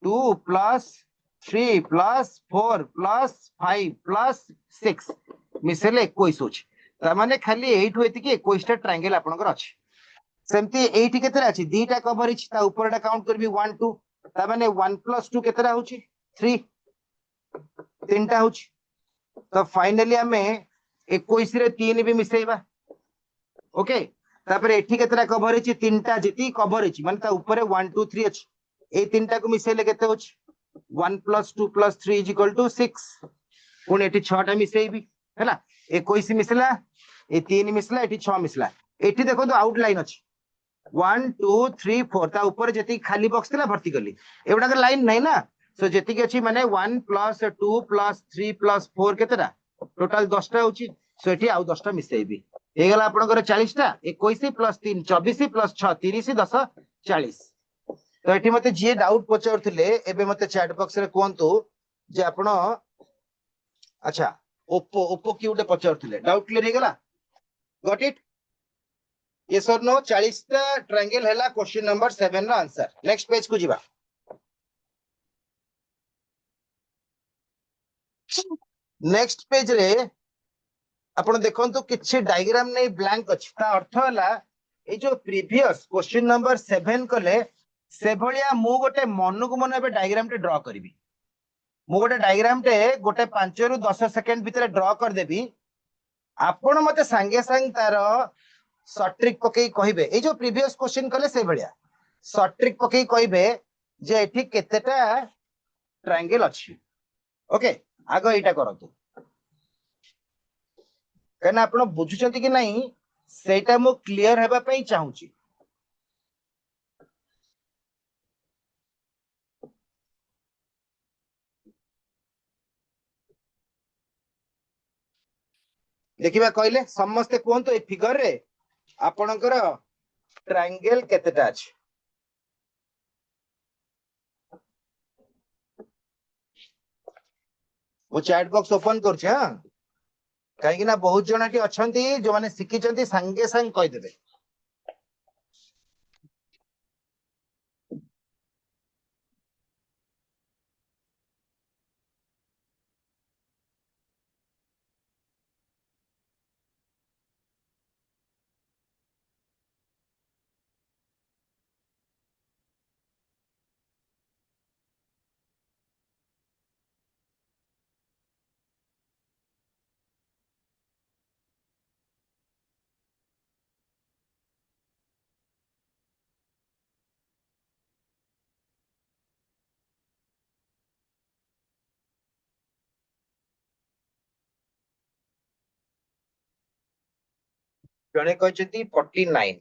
2 plus 3 plus 4 plus 5 plus 6 मिसेले 21 होछ त माने खाली 8 होइति कि 21 टा ट्रायंगल आपनकर अछि सेमती 8 केतेरा अछि दीटा कवरेज ता ऊपरटा काउंट करबी 1 2 ता माने 1 प्लस 2 केतेरा होछि 3 तीनटा होछि तो फाइनली हमें 21 रे 3 भी मिसेइबा ओके तापर एठी केतेरा कवर अछि तीनटा जेती कवर अछि माने ता ऊपर 1 2 3 अछि ए तीनटा को मिसेले केते होछि 1 + 2 + 3 = 6 पुणी एठी 6 टा मिसेइबी हैला 21 मिसला ए 3 मिसला एठी 6 मिसला एठी देखो तो आउटलाइन अछि 1 2 3 4 ता ऊपर जेती खाली बॉक्स थिला भर्ती करली एवडा के लाइन नै ना सो जेती के अछि माने 1 + 2 + 3 + 4 केतेरा टोटल 10 टा होछि सो एठी आउ 10 टा मिसेइबी हे गला आपनकर 40 टा 21 + 3 24 + 6 30 10 40 तो एठी मते जे डाउट पचारथिले एबे मते चैट बॉक्स रे कोंतु जे आपण अच्छा ओप्पो ओप्पो क्यूटे पचारथिले डाउट क्लियर हे गला गॉट इट यस और नो 40 टा ट्रायंगल हैला क्वेश्चन नंबर 7 रो आंसर नेक्स्ट पेज को जिबा नेक्स्ट पेज रे आपण देखंतु किछि डायग्राम नै ब्लैंक अछि ता अर्थ हला ए जो प्रीवियस क्वेश्चन नंबर 7 कले से भलिया मु गोटे मन को मन एबे डायग्राम टे ड्रा करबी मु गोटे डायग्राम टे गोटे 5 रु 10 सेकंड भीतर ड्रा कर देबी आपण मते संगे संग तार शॉर्ट ट्रिक पकई कहिबे ए जो प्रीवियस क्वेश्चन कले से भलिया शॉर्ट ट्रिक पकई कहिबे जे एठी केतेटा ट्रायंगल अछि ओके आगो एटा करतु कहना आपण बुझुचंती कि नहीं सेटा मु क्लियर हेबा पई चाहूची देखिबा कहले समस्त कोंतो ए फिगर रे आपणकर ट्रायंगल केतेटा अछि वो चैट बॉक्स ओपन करछे हां काहे कि ना बहुत जणाटी अछंती जो माने सिखिचंती संगे संग कहि देबे जणे कहचंती 49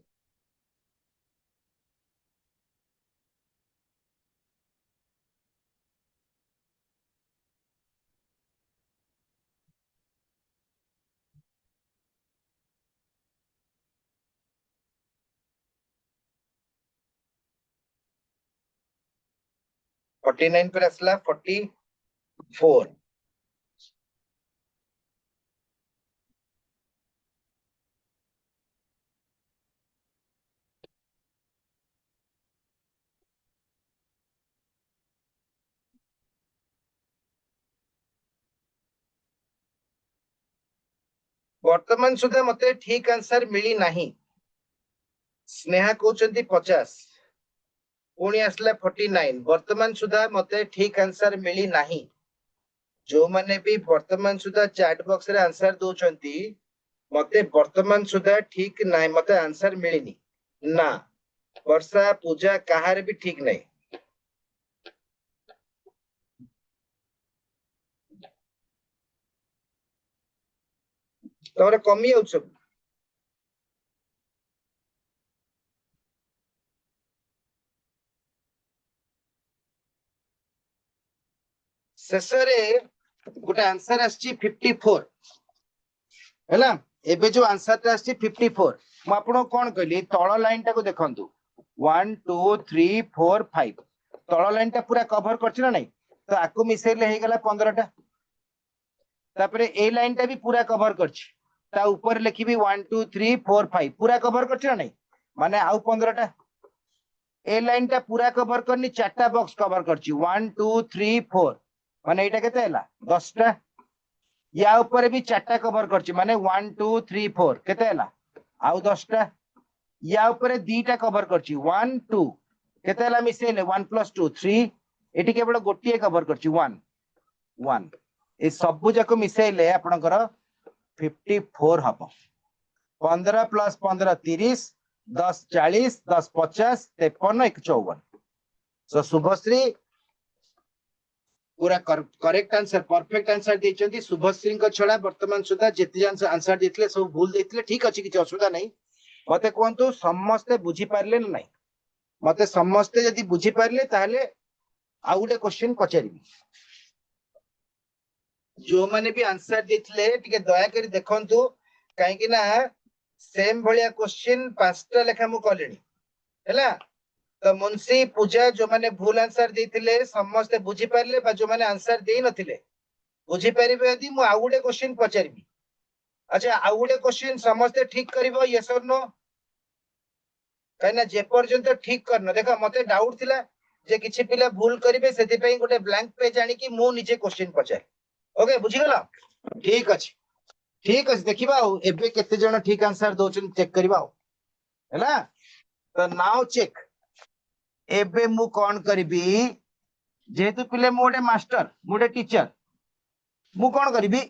49 पर आसला 44। वर्तमान सुधा मते ठीक आंसर मिली नाही। स्नेहा कहउचंती 50, पुणी आसला 49। वर्तमान सुधा मते ठीक आंसर मिली नाही। जो माने भी वर्तमान सुधा चैट बॉक्स रे आंसर दोचंती, मते वर्तमान सुधा ठीक नाही, मते आंसर मिलिनी ना। वर्षा पूजा काहार भी ठीक नहीं। तमरे कमी जाउछ सब। शेषरे गोटे आंसर आछि 54 हैला। एबे जो आंसर ता आछि 54, म आपन कोन कहली तळ लाइन टा को देखंतु 1 2 3 4 5, तळ लाइन टा पूरा कवर करछि ना नहीं, तो आकु मिसेले हे गेला 15 टा। तापरे ए लाइन टा भी पूरा कवर करछि, ता ऊपर लिखिबी 1 2 3 4 5, पूरा कवर करछि ना नहीं, माने आउ 15 टा। ए लाइन टा पूरा कवर करनी, चारटा बॉक्स कवर करछि 1 2 3 4, माने एटा केते हैला 10 टा। या ऊपर भी चारटा कवर करछि, माने 1 2 3 4 केते हैला आउ 10 टा। या ऊपर दीटा कवर करछि 1 2 केते हैला मिसेले 1 + 2 3, एटी केवल गोटिए कवर करछि 1 1। ए सब जाको मिसेले आपनकर 54 हबो। 15 + 15 30, 10 40, 10 50, 53, 1 54। सो शुभश्री पूरा करेक्ट आंसर, परफेक्ट आंसर देचंती। शुभश्री को छड़ा वर्तमान सुधा जेते आंसर देथिले सब भूल देथिले, ठीक अछि, किछ असुविधा नहीं। मते कोंतु समस्त बुझी पारले न नहीं, मते समस्त यदि बुझी पारले ताहले आ गुटे क्वेश्चन पचारिबी। जो माने भी आंसर देथिले टिके दया करी देखंतु, काहे कि ना सेम भलिया क्वेश्चन पांचटा लेखा मु कलेनी हैला। तो मुंशी पूजा जो माने भूल आंसर देथिले समस्त बुझी पारले, बा जो माने आंसर देई नथिले बुझी पारिबे यदि मु आ गुटे क्वेश्चन पचारिबी। अच्छा आ गुटे क्वेश्चन समस्त ठीक करिवो, यस और नो? कहना जे पर्यंत ठीक करन देखो, मते डाउट थिला जे किछि पिला भूल करिवे, सेति पई गुटे ब्लैंक पेज आनी कि मु निजे क्वेश्चन पचार। ओके बुझी गला? ठीक अछि, ठीक अछि। देखिबा एबे केते जण ठीक आंसर दोचन चेक करिबा हैला। तो नाउ चेक। एबे मु कोन करबी, जेहेतु पिले मु गोटे मास्टर, मु गोटे टीचर, मु कोन करबी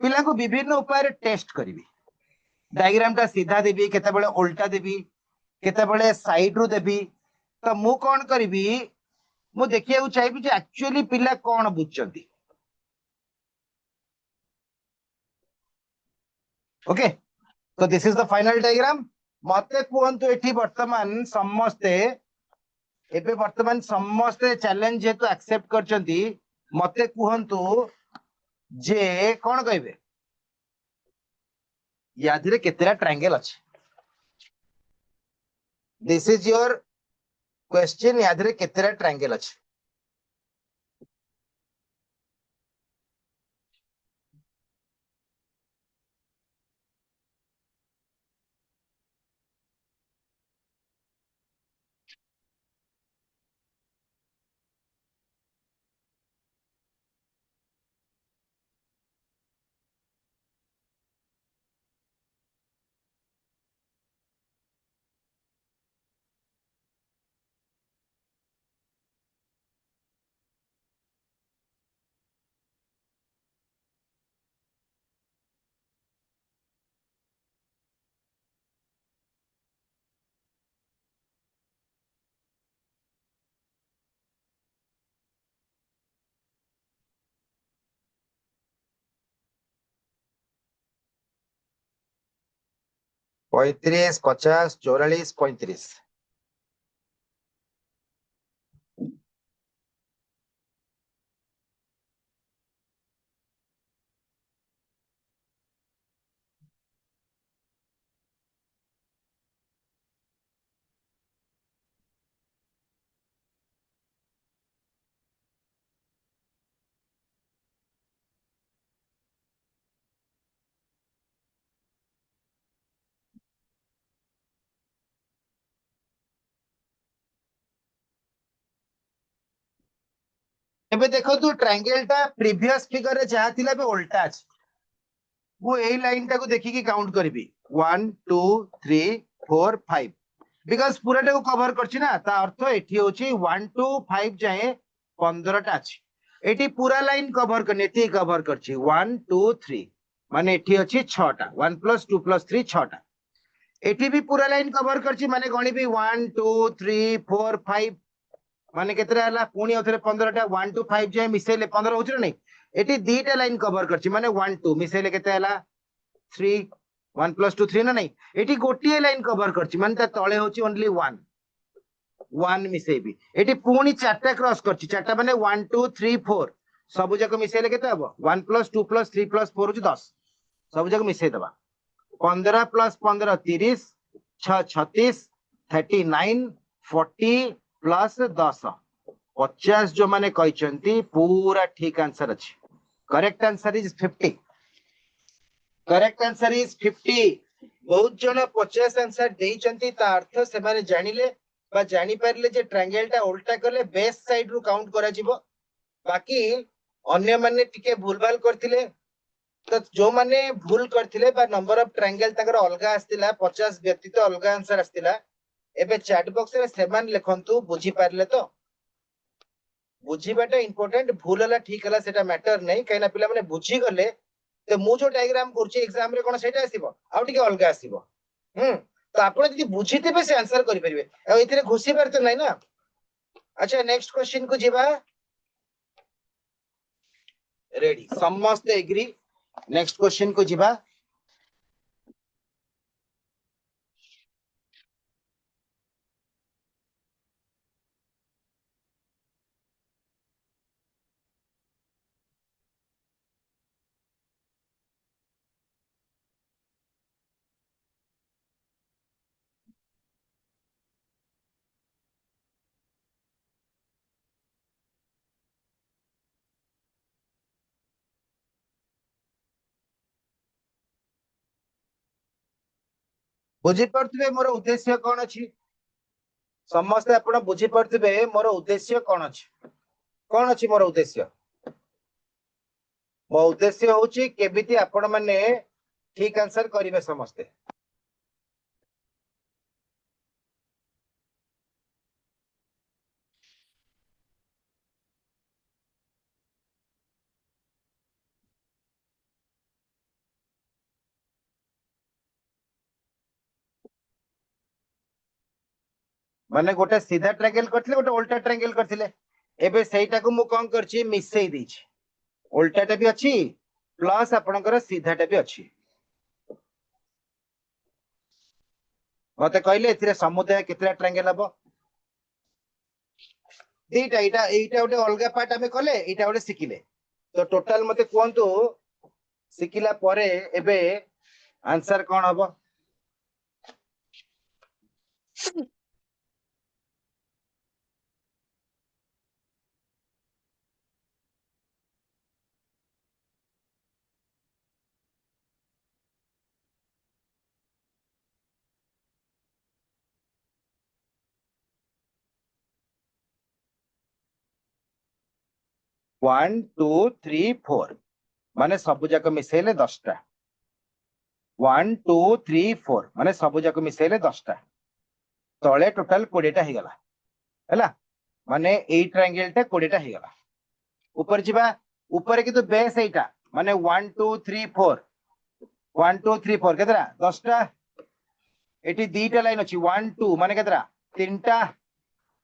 पिला को विभिन्न उपाय रे टेस्ट करबी। डायग्राम ता सीधा देबी, केते बेले उल्टा देबी, केते बेले साइड रू देबी। तो मु कोन करबी, मु देखिया चाहिबी जे एक्चुअली पिला कोन बुझचंती। ओके, तो this is the final diagram. मते कुहंतु एठी वर्तमान समस्ते, एबे वर्तमान समस्ते चैलेंज जेतु एक्सेप्ट करचंती, मते कुहंतु जे कोन कहबे या धीरे केतेरा ट्रायंगल अछि। दिस इज योर क्वेश्चन, या धीरे केतेरा ट्रायंगल अछि। पैंतीस 50 44 35। एबे देखो तू ट्रायंगल टा प्रीवियस फिगर रे जहा थिला बे उल्टा अछि वो एई लाइन टा को देखि की काउंट करबी 1 2 3 4 5 बिकॉज़ पूरा टा को कवर करछि ना ता अर्थ एठी होछि 1 2 5 जाए 15 टा अछि एठी पूरा लाइन कवर करने एठी कवर करछि 1 2 3 माने एठी अछि 6 टा 1 + 2 + 3 6 टा एठी भी पूरा लाइन कवर करछि माने गणी भी 1 2 3 4 5 माने केतरा हला पुणी अथरे 15 टा 1 2 5 जाए मिसेले 15 होछ ना नहीं एठी दीटा लाइन कवर करछि माने 1 2 मिसेले केते हला 3 1 + 2 3 ना नहीं एठी गोटिए लाइन कवर करछि माने ता तळे होछि ओनली 1 1 मिसेबी एठी पुणी चारटा क्रॉस करछि चारटा माने 1 2 3 4 सब जक मिसेले केते हबो 1 + 2 + 3 + 4 होछि 10 सब जक मिसे दबा 15 + 15 30 6 36 39 40 प्लस 10 50 जो माने कहचंती पूरा ठीक आंसर अछि correct answer is 50 correct answer is 50 बहुत जन 50 आंसर देइचंती ता अर्थ से माने जानिले बा जानि परले जे ट्रायंगल टा उल्टा करले बेस साइड रु काउंट करा जिवो बाकी अन्य माने टिके भूलभाल करथिले तो जो माने भूल करथिले बा नंबर ऑफ ट्रायंगल तकर अलगा आस्तिला 50 व्यतीत अलगा आंसर आस्तिला एबे चैट बॉक्स रे सेमान लिखंतु बुझी पारले तो बुझीबाटा इंपोर्टेंट भूल हला ठीक हला सेटा मैटर नहीं कहिना पिला माने बुझी गले तो मु जो डायग्राम करछि एग्जाम रे कोन सेटा आसीबो आ टिके अलगा आसीबो तो आपण जदि बुझितेबे से आंसर करि परिबे आ एथिरे घुसी परते नै ना अच्छा नेक्स्ट क्वेश्चन को जिबा रेडी समस्त एग्री नेक्स्ट क्वेश्चन को जिबा बुझी परतबे मोर उद्देश्य कोन अछि समस्त आपण बुझी परतबे मोर उद्देश्य कोन अछि मोर उद्देश्य मो उद्देश्य होची केबिति आपण माने ठीक आंसर करिवे समस्ते माने गोटे सीधा ट्रायंगल करथिले गोटे उल्टा ट्रायंगल करथिले एबे सेइटा को मु कोन करछि मिसेई दैछि उल्टाटा भी अछि प्लस आपणकर सीधाटा भी अछि मते कहले एथिरे समुदाय केतरा ट्रायंगल हबो दीटा एटा गोटे अलगा पार्ट आमे कले एटा गोटे सिकिले तो टोटल मते कोंतु सिकिला परे एबे आंसर कोन हबो 1 2 3 4 माने सब जाक मिसेले 10 टा 1 2 3 4 माने सब जाक मिसेले 10 टा तळे टोटल 20 टा हिगला हैला माने ए ट्रायंगल टा 20 टा हिगला ऊपर जिबा ऊपर किंतु बेस एटा माने 1 2 3 4 1 2 3 4 केतरा 10 टा एटी दीटा लाइन अछि 1 2 माने केतरा तीनटा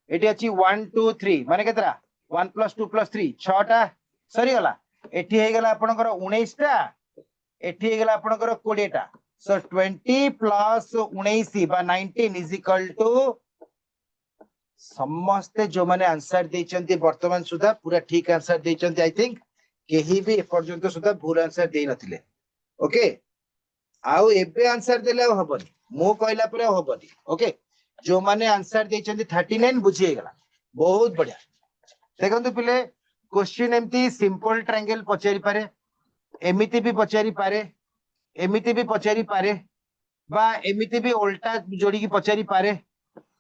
एटी अछि 1 2 3 माने केतरा 1 + 2 + 3 6 टा सरी गला एटी हे गला आपनकर 19 टा एटी हे गला आपनकर 20 टा सो 20 + 19 बा 19 इज इक्वल टू समस्ते जो माने आंसर देचंती वर्तमान सुधा पूरा ठीक आंसर देचंती आई थिंक केही भी एपर्यंत सुधा भूल आंसर दे नथिले ओके आउ एबे आंसर देले हबनी मु कहला परे हबनी ओके जो माने आंसर देचंती 39 बुझी गला बहुत बढ़िया देखंतु पिले क्वेश्चन एमती सिंपल ट्रायंगल पचारि पारे एमिति भी पचारि पारे एमिति भी पचारि पारे बा एमिति भी उल्टा जोड़ी की पचारि पारे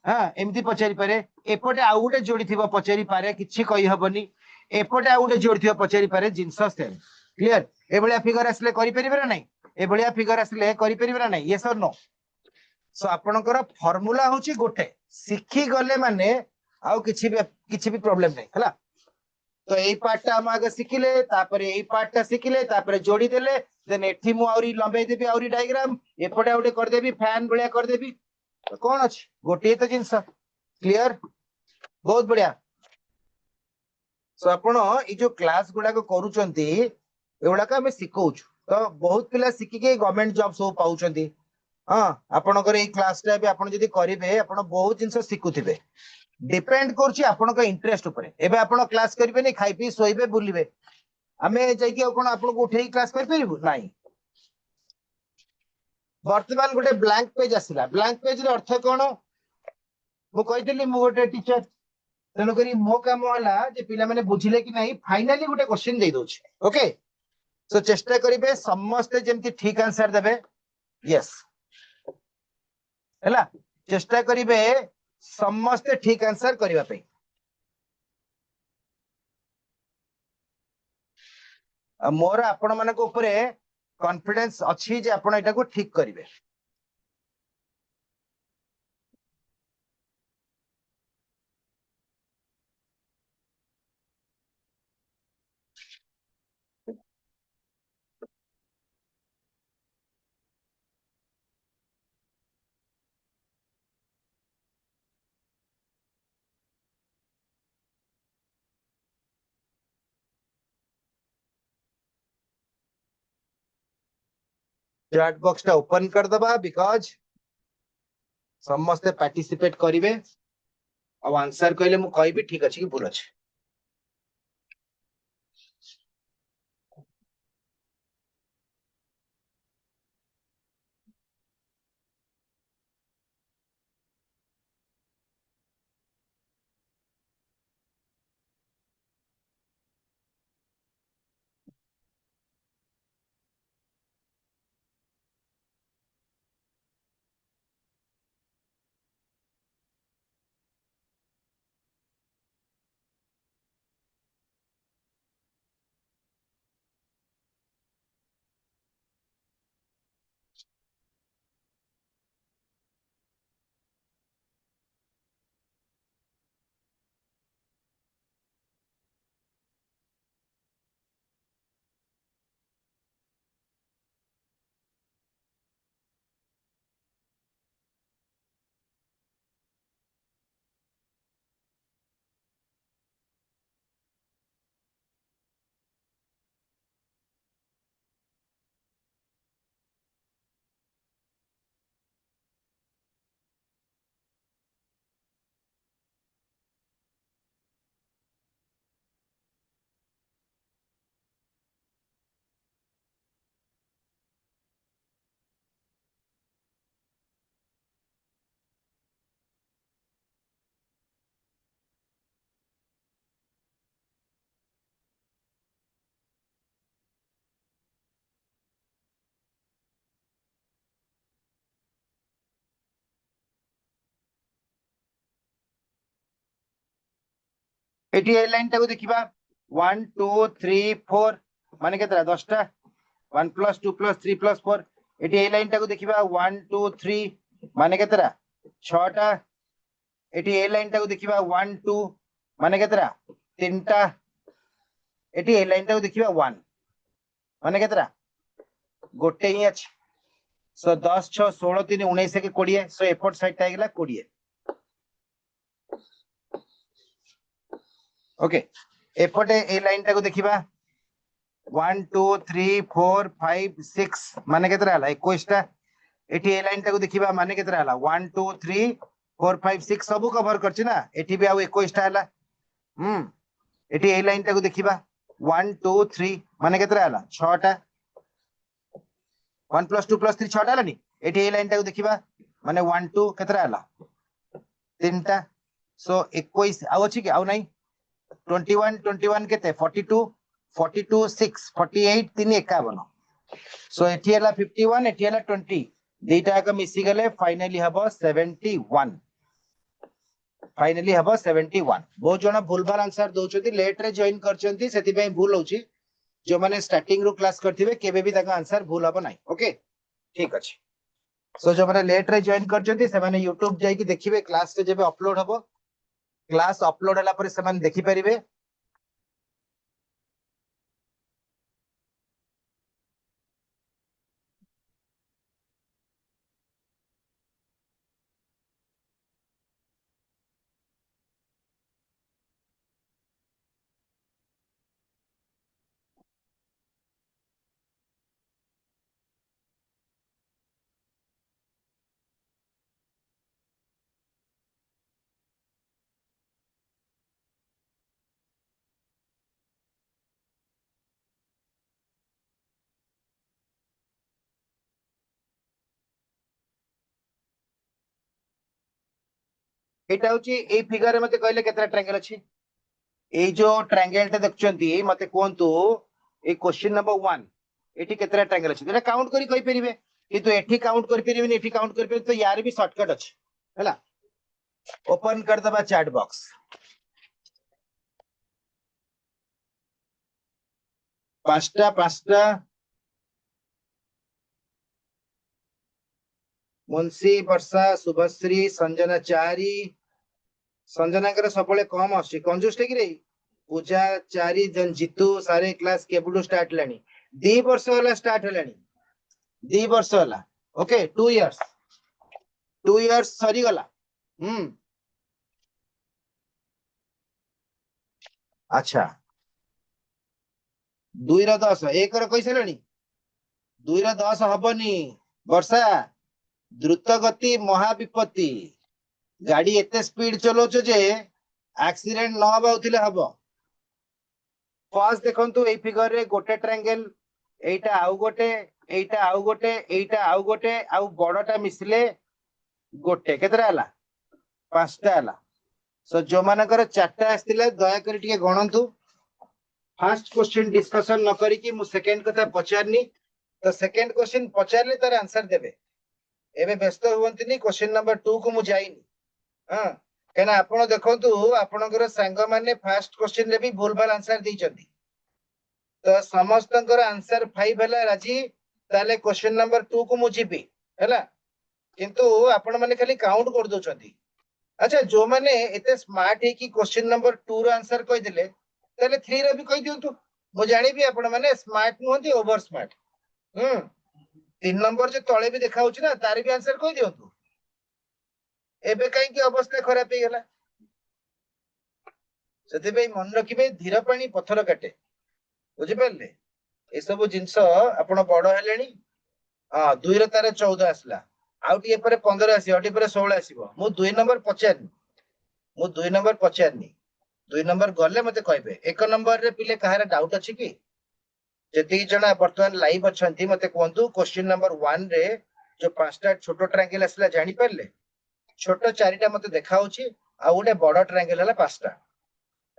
हाँ एमती पचारि पारे एपटे आउ गोटे जोड़ी थिबो पचारि पारे किछि कहि हबनी एपटे आ गोटे जोड़ी पचारि पारे जिनस सेम क्लियर ए फिगर आसले करि परिबे ना नहीं ए फिगर आसले करि परिबे ना नहीं यस और नो सो आपनकर फार्मूला होची गोटे सिखी गले माने आउ किछि भी प्रॉब्लम नहीं हला तो एई पार्टटा हम आगे सिखिले तापर एई पार्टटा सिखिले तापर जोड़ी देले देन एठी मु आउरी लंबे देबी आउरी डायग्राम एपटे आउटे कर देबी फैन बलिया कर देबी तो कोन अछि गोटे तो जिंस क्लियर बहुत बढ़िया सो आपण ई जो क्लास गुडा को करूचंती एगुडा का हमें सिखौछु तो बहुत पिला सिखिके गवर्नमेंट जॉब सब पाउचंती हां आपनकर एई क्लास टा भी आपण जदी करिवे आपण बहुत जिंस सिखुथिबे डिपेंड करछि आपण को इंटरेस्ट ऊपर एबे आपण क्लास करिवे नै खाइ पी सोइबे बुलिबे हमें जाई कि आपण आपण को उठेई क्लास कर परिबु नाही वर्तमान गोटे ब्लैंक पेज आसिला ब्लैंक पेज रे अर्थ कोन मु कहितली मु गोटे टीचर तेणु करी मो काम होला जे पिला माने बुझिले कि नहीं फाइनली गोटे क्वेश्चन दे दोछ ओके सो चेष्टा करिवे समस्त जेमति ठीक आंसर देबे यस हैला चेष्टा करिवे समस्त ठीक आंसर करबा पे मोर आपण मानक ऊपरे कॉन्फिडेंस अछि जे आपण एटा को ठीक करिवे चैट बॉक्स टा ओपन कर दबा बिकॉज समस्त पार्टिसिपेट करिवे अब आंसर कहले मु कहबी ठीक अछि कि भूल अछि एटी ए लाइन टा को देखिबा 1 2 3 4 माने केतरा 10 टा 1 + 2 + 3 + 4 एटी ए लाइन टा को देखिबा 1 2 3 माने केतरा 6 टा एटी ए लाइन टा को देखिबा 1 2 माने केतरा 3 टा एटी ए लाइन टा को देखिबा 1 माने केतरा गोटे ही अछि सो 10 6 16 3 19 के 20 सो एफर्ट साइड टा गेला 20 ओके एपटे ए लाइन टा को देखिबा 1 2 3 4 5 6 माने केतरा हला 21 टा एठी ए लाइन टा को देखिबा माने केतरा हला 1 2 3 4 5 6 सब कवर करछि ना एठी भी आउ 21 टा हला एठी ए लाइन टा को देखिबा 1 2 3 माने केतरा हला 6 टा 1 + 2 + 3 6 टा हलानी एठी ए लाइन टा को देखिबा माने 1 2 केतरा हला 3 टा सो 21 आउ अछि कि आउ नाही 21 21 केते 42 42 6 48 3 51 सो एठी हला 51 एठी हला 20 दुईटा का मिसी गले फाइनली हबो 71 फाइनली हबो 71। बहुत जण भूलभाल आंसर दउछथि, लेट रे जॉइन करछन्ती सेति पई भूल होउची। जो माने स्टार्टिंग रो क्लास करथिबे केबे भी ताका आंसर भूल हबो नाही। ओके ठीक अछि। सो जो माने लेट रे जॉइन करछन्ती से माने YouTube जाई कि देखिबे क्लास रे जेबे अपलोड हबो, क्लास अपलोड हला पर से माने देखि परिबे। एटा होची ए फिगर रे मते कहले केतरा ट्रायंगल अछि। ए जो ट्रायंगल टा देखछन्ती मते कोनतु ए क्वेश्चन नंबर 1 एठी केतरा ट्रायंगल अछि, एटा काउंट करी कहि परिबे। किंतु एठी काउंट कर परिबेनी, एठी काउंट कर परिबे, तो यार भी शॉर्टकट अछि हैला। ओपन कर दबा चैट बॉक्स। पांचटा पांचटा मुंशी, वर्षा, शुभश्री, संजना 4, संजना कर सबले कम आसी कंजूस टे कि रे। पूजा 4 जन, जीतू सारे क्लास केबुडू स्टार्ट लानी, 2 वर्ष वाला स्टार्ट हलानी, 2 वर्ष वाला। ओके 2 इयर्स, 2 इयर्स सरी गला। अच्छा 2 रो 10, 1 रो कहि सलानी, 2 रो 10 हबनी। वर्षा द्रुत गति महाविपत्ति, गाड़ी एते स्पीड चलोच जे एक्सीडेंट न हबाउथिले हबो। फर्स्ट देखंतु ए फिगर रे गोटे ट्रायंगल, एटा आउ गोटे, एटा आउ गोटे, एटा आउ गोटे, आउ बड़टा मिसले गोटे, केतरा हला 5टा हला। सो जो मानकर 4टा आस्तिले दया करी टिके गणंतु। फर्स्ट क्वेश्चन डिस्कशन न करी कि मु सेकंड कथा पचारनी, तो सेकंड क्वेश्चन पचारले तार आंसर देबे। एबे व्यस्त हुवंतिनी, क्वेश्चन नंबर 2 को मु जाईनी। हां केना आपण देखंतु आपणकर संग माने फर्स्ट क्वेश्चन रे भी भूल भाल आंसर दैचंती, तो समस्तंकर आंसर 5 हला राजी, ताले क्वेश्चन नंबर 2 को मु जीबी हैला। किंतु आपण माने खाली काउंट कर दोचंती। अच्छा जो माने एते स्मार्ट है कि क्वेश्चन नंबर 2 रो आंसर कहि देले, ताले 3 रो भी कहि दियंतु, मु जानि भी आपण माने स्मार्ट नहंती, ओवर स्मार्ट। 3 नंबर जे तळे भी देखा होची ना, तार भी आंसर कहि दियंतु। एबे काई की अवस्था खराब हे गेला। सेते पे मन रखिबे, धीर पानी पत्थर काटे, बुझि पारले। ए सब जिंस आपण बड़ हेलेनी। हां 2 रे तारे 14 आसला, आउ टी पर 15 आसी, अटी पर 16 आसीबो। मु 2 नंबर पचारनी, मु 2 नंबर पचारनी, 2 नंबर गले मते कहबे। 1 नंबर रे पिले कहार डाउट अछि कि? जति जना वर्तमान लाइव अछंती मते कोंतु क्वेश्चन नंबर 1 रे जो पांचटा छोटो ट्रायंगल आसला जानि पारले। छोटो 4टा मते देखा होची, आ गोटे बड़ ट्रायंगल हला 5टा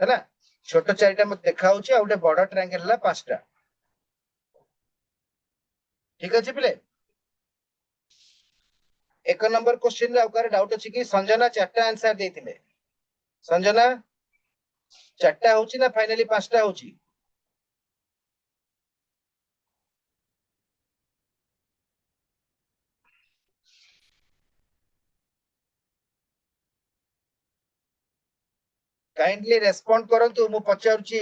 हैला। छोटो 4टा मते देखा होची, आ गोटे बड़ ट्रायंगल हला 5टा। ठीक अछि पिले। 1 नंबर क्वेश्चन रे आउकार डाउट अछि कि संजना 4टा आंसर देथिले। संजना 4टा होची ना फाइनली 5टा होची? काइंडली रेस्पोंड करंतु, मु पचारुची।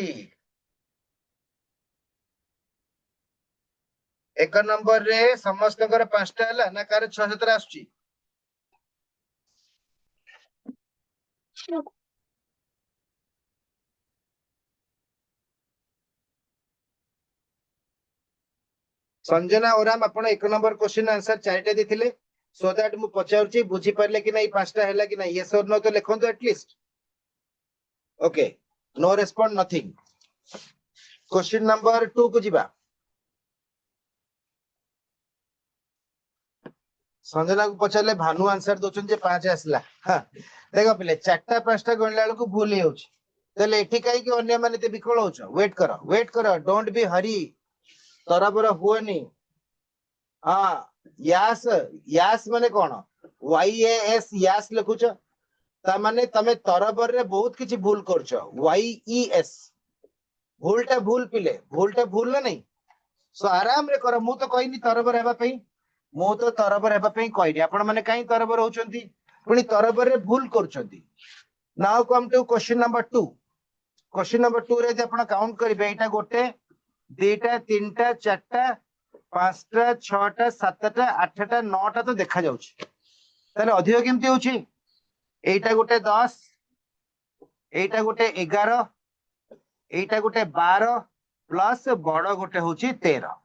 1 नंबर रे समस्तकर 5टा हला ना कार 6-7 आसुची? संजना ओराम आपण 1 नंबर क्वेश्चन आंसर 4टा देथिले, सो दैट मु पचारुची बुझी पारले कि नहीं 5टा हला कि नहीं। यस और नो तो लिखंतु at least. Okay no respond nothing. Question number 2 को जिबा। संजना को पचारले भानु आंसर दोचन जे 5 आसला। हां देखो पिले 4टा 5टा गणला को भूल हे होची, तले एठी काई कि अन्य माने ते विकल होछ। वेट करो, डोंट बी हरी, तरबर हुएनी। हां यास, यास माने कोन? YAS यास लिखुछ, ता माने तमे तरबर रे बहुत किछि भूल करछो YES भूलटा भूल पिले भूलटा भूल ना नहीं सो आराम रे कर मु तो कहनी तरबर हेबा पई मु तो तरबर हेबा पई कहनी आपण माने काई तरबर होचंती पुनी तरबर रे भूल करछंती now come to question number 2 question number 2 रे जे आपण काउंट करिबे एटा गोटे दुईटा तीनटा चारटा पांचटा छटा सातटा आठटा नौटा तो देखा जाउछि ताले अधिक केमती होछि एटा गोटे 10 एटा गोटे 11 एटा गोटे 12 प्लस बड़ गोटे होछि 13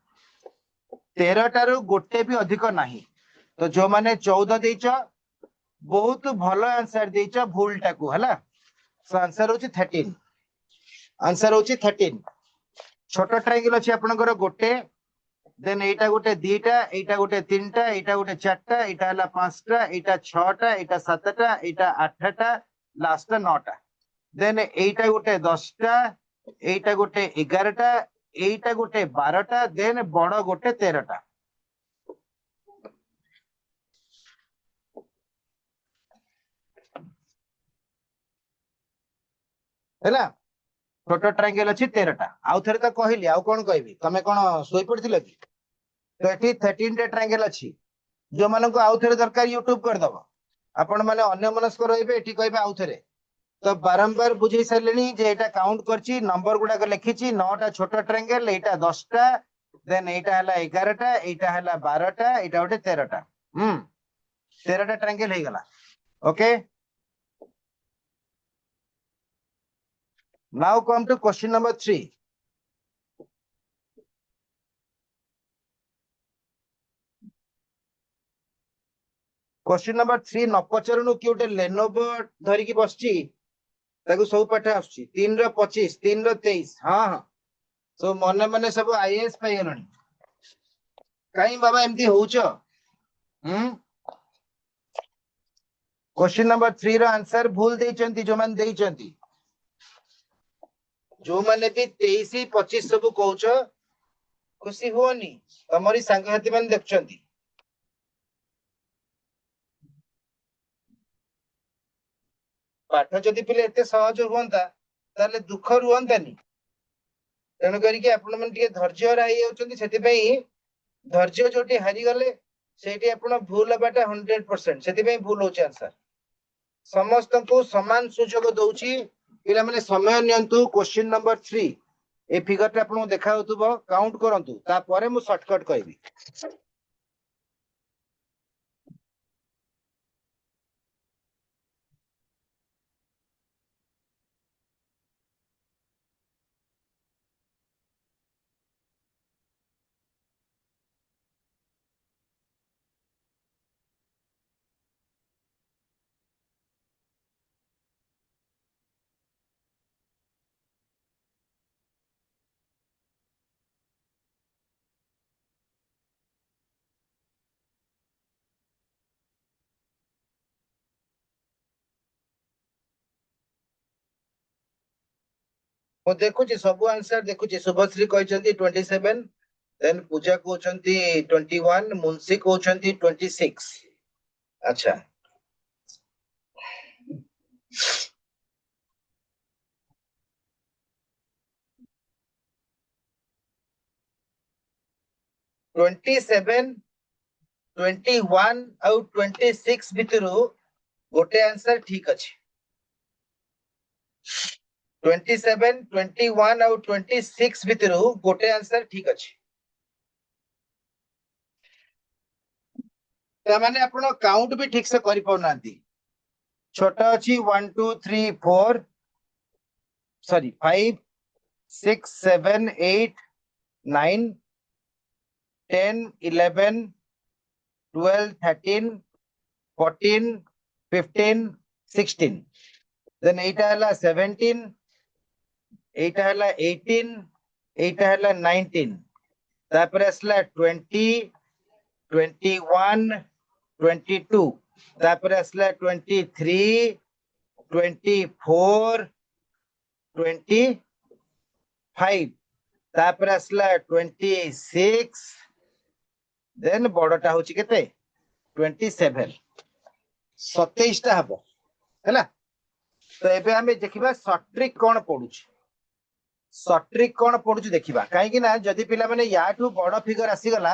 13 टारू गोटे भी अधिक नाही तो जो माने 14 देइछ बहुत भलो आंसर देइछ भूल टाकू हला सो आंसर होछि 13 आंसर होछि 13 छोटो ट्रायंगल अछि आपनकर गोटे देन एटा गोटे दुईटा एटा गोटे तीनटा एटा गोटे चारटा एटा हला पांचटा एटा छटा एटा सातटा एटा आठटा लास्ट नौटा देन एटा गोटे 10टा एटा गोटे 11टा एटा गोटे 12टा देन बड़ गोटे 13टा हैला छोटो ट्रायंगल अछि 13टा आउ थरे त कहली आउ कोन कहबी तमे कोन सोई पड़थिल कि तो एठी 13 टा ट्रायंगल अछि जो मानको आउ थरे दरकार यूट्यूब कर दबो आपण माने अन्य मनस्क रहिबे एठी कहबे आउ थरे तो बारंबार बुझे सरलेनी जे एटा काउंट करची नंबर गुडा को लिखिची 9टा छोटो ट्रायंगल एटा 10टा देन एटा हला 11टा एटा हला 12टा एटा उठे 13टा 13टा ट्रायंगल हे गला okay now come to question number 3 question number 3 न पचरनु कि उठे लेनोवो धरि की बसची ताकू सब पाठ आछी 3 रो 25 3 रो 23 हां हां सो मने मने सब आईएएस पाई गलनी काई बाबा एमती होउछ क्वेश्चन नंबर 3 रो आंसर भूल देइचंती जो मान देइचंती जो माने भी 23 25 सब कहउछ खुशी होनी तमरी संगहती मान देखचंती पाठ जदि पिले एते सहज हुअंता ताले दुख रुअंतानी तेणु करिके आपण मन टिके धैर्य राही होचंती सेति पई धैर्य जोटी हारि गले सेठी आपण भूल हबाटा 100% सेति पई भूल होचे आंसर समस्त को समान सुजोग दउची पिला माने समय नियंतु क्वेश्चन नंबर 3 ए फिगर टे आपण देखा होतबो काउंट करंतु ता परे मु शॉर्टकट कहबी मु देखुची सब आंसर देखुची शुभश्री कहचंती 27 देन पूजा कहचंती 21 मुंशी कहचंती 26 अच्छा 27 21 आउ 26 भितरु गोटे आंसर ठीक अछि 27 21 आउ 26 भितरु गोटे आंसर ठीक अछि त माने आपण काउंट भी ठीक से करि पउनांती छोटा अछि 1 2 3 4 सॉरी 5 6 7 8 9 10 11 12 13 14 15 16 then एटा हला 17 एटा हला 18 एटा हला 19 तापर असला 20 21 22 तापर असला 23 24 25 तापर असला 26 देन बड़टा होची केते 27 27 टा हबो हैला तो एबे हमें देखिबा शॉर्ट ट्रिक कोन पडुछ शॉर्ट ट्रिक कोन पडुछ देखिबा काहे कि ना जदी पिला माने याठू बड़ फिगर आसी गला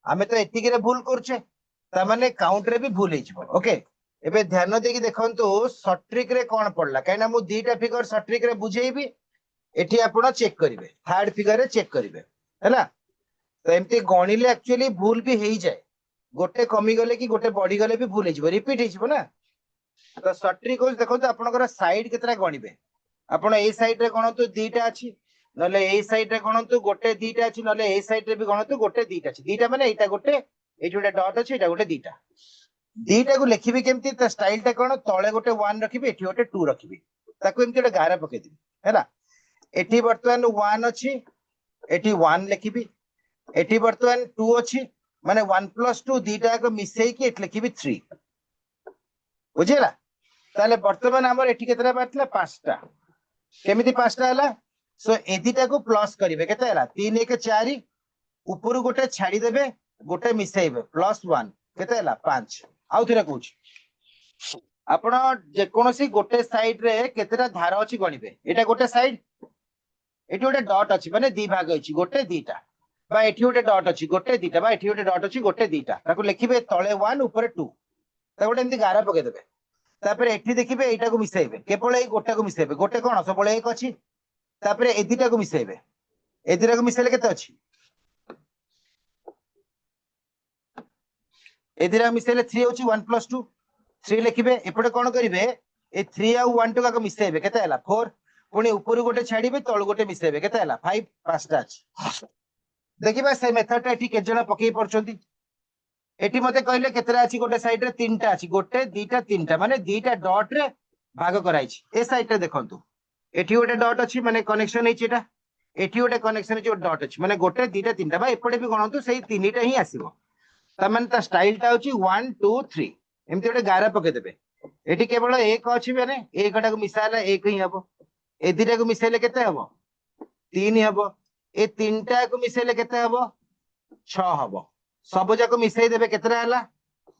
हमें तो एतिकी रे भूल करछे त माने काउंट रे भी भूल हे जिवो ओके एबे ध्यान देकी देखंतु शॉर्ट ट्रिक रे कोन पडला काहे ना मु दीटा फिगर शॉर्ट ट्रिक रे बुझेइबी एठी आपण चेक करिवे थर्ड फिगर रे चेक करिवे हैला तो एमती गणिले एक्चुअली भूल भी हेई जाए गोटे कमी गले कि गोटे बढ़ी गले भी भूल हेजिवो रिपीट हेजिवो ना तो शॉर्ट ट्रिक होस देखो आपनकर साइड केतरा गणिबे आपण ए साइड रे गणतु दीटा अछि नले ए साइड रे गणतु गोटे दीटा अछि नले ए साइड रे भी गणतु गोटे दीटा अछि दीटा माने एटा गोटे ए जोटा डॉट अछि एटा गोटे दीटा को लिखिबी केमती त स्टाइल टा कोन तळे गोटे 1 रखिबी एठी गोटे 2 रखिबी ताको एमती गोटे गारा पके दिबी हैला एठी वर्तमान 1 अछि एठी 1 लिखिबी एठी वर्तमान 2 अछि माने 1 + 2 दीटा को मिसई की एठी लिखिबी 3 बुझिला ताले वर्तमान हमर एठी केतरा बाटला 5टा केमिति 5टा हला सो एदिटा को प्लस करिवे केते हला 3 1 4 ऊपर गोटे छाडी देबे गोटे मिसैबे +1 केते हला 5 आउ थेरा कहूची आपण जे कोनोसी गोटे साइड रे केतेटा धार अछि गणिबे एटा गोटे साइड एठी गोटे डॉट अछि माने दी भाग अछि गोटे दीटा बा एठी गोटे डॉट अछि गोटे दीटा बा एठी गोटे डॉट अछि गोटे दीटा ताको लिखिबे तळे 1 ऊपर 2 ता गोटे एमती गारा पके देबे तापरे एठी देखिबे एटा को मिसैबे केवल एई गोटा को मिसैबे गोटे कोन सबले एक अछि तापरे एदिटा को मिसैबे एदिटा को मिसैले केते अछि एदिरा मिसैले 3 होछि 1 + 2 3 लिखिबे एपटे कोन करिवे ए 3 आ 1 टका को मिसैबे केते हला 4 पुनी ऊपर गोटे छाडीबे तळ गोटे मिसैबे केते हला 5 5टा अछि देखिबा से मेथड टा एठी के जणा पकई परचंती एठी मते कहले केतरा अछि गोटे साइड रे 3टा अछि गोटे दीटा 3टा माने दीटा डॉट रे भाग कराइछि ए साइड रे देखंतु एठी गोटे डॉट अछि माने कनेक्शन हेछि एटा एठी गोटे कनेक्शन हेछि गोटे डॉट अछि माने गोटे दीटा 3टा बा एपटे भी गणंतु सेही तीनटा ही आसीबो त माने ता स्टाइल टा होछि 1 2 3 एमति गोटे गारा पके देबे एठी केवल एक अछि माने एकटा को मिसाला एक ही हबो ए दीटा को मिसाइले केते हबो 3 हबो ए तीनटा को मिसाइले केते हबो 6 हबो सब जाको मिसाई देबे केतरा हला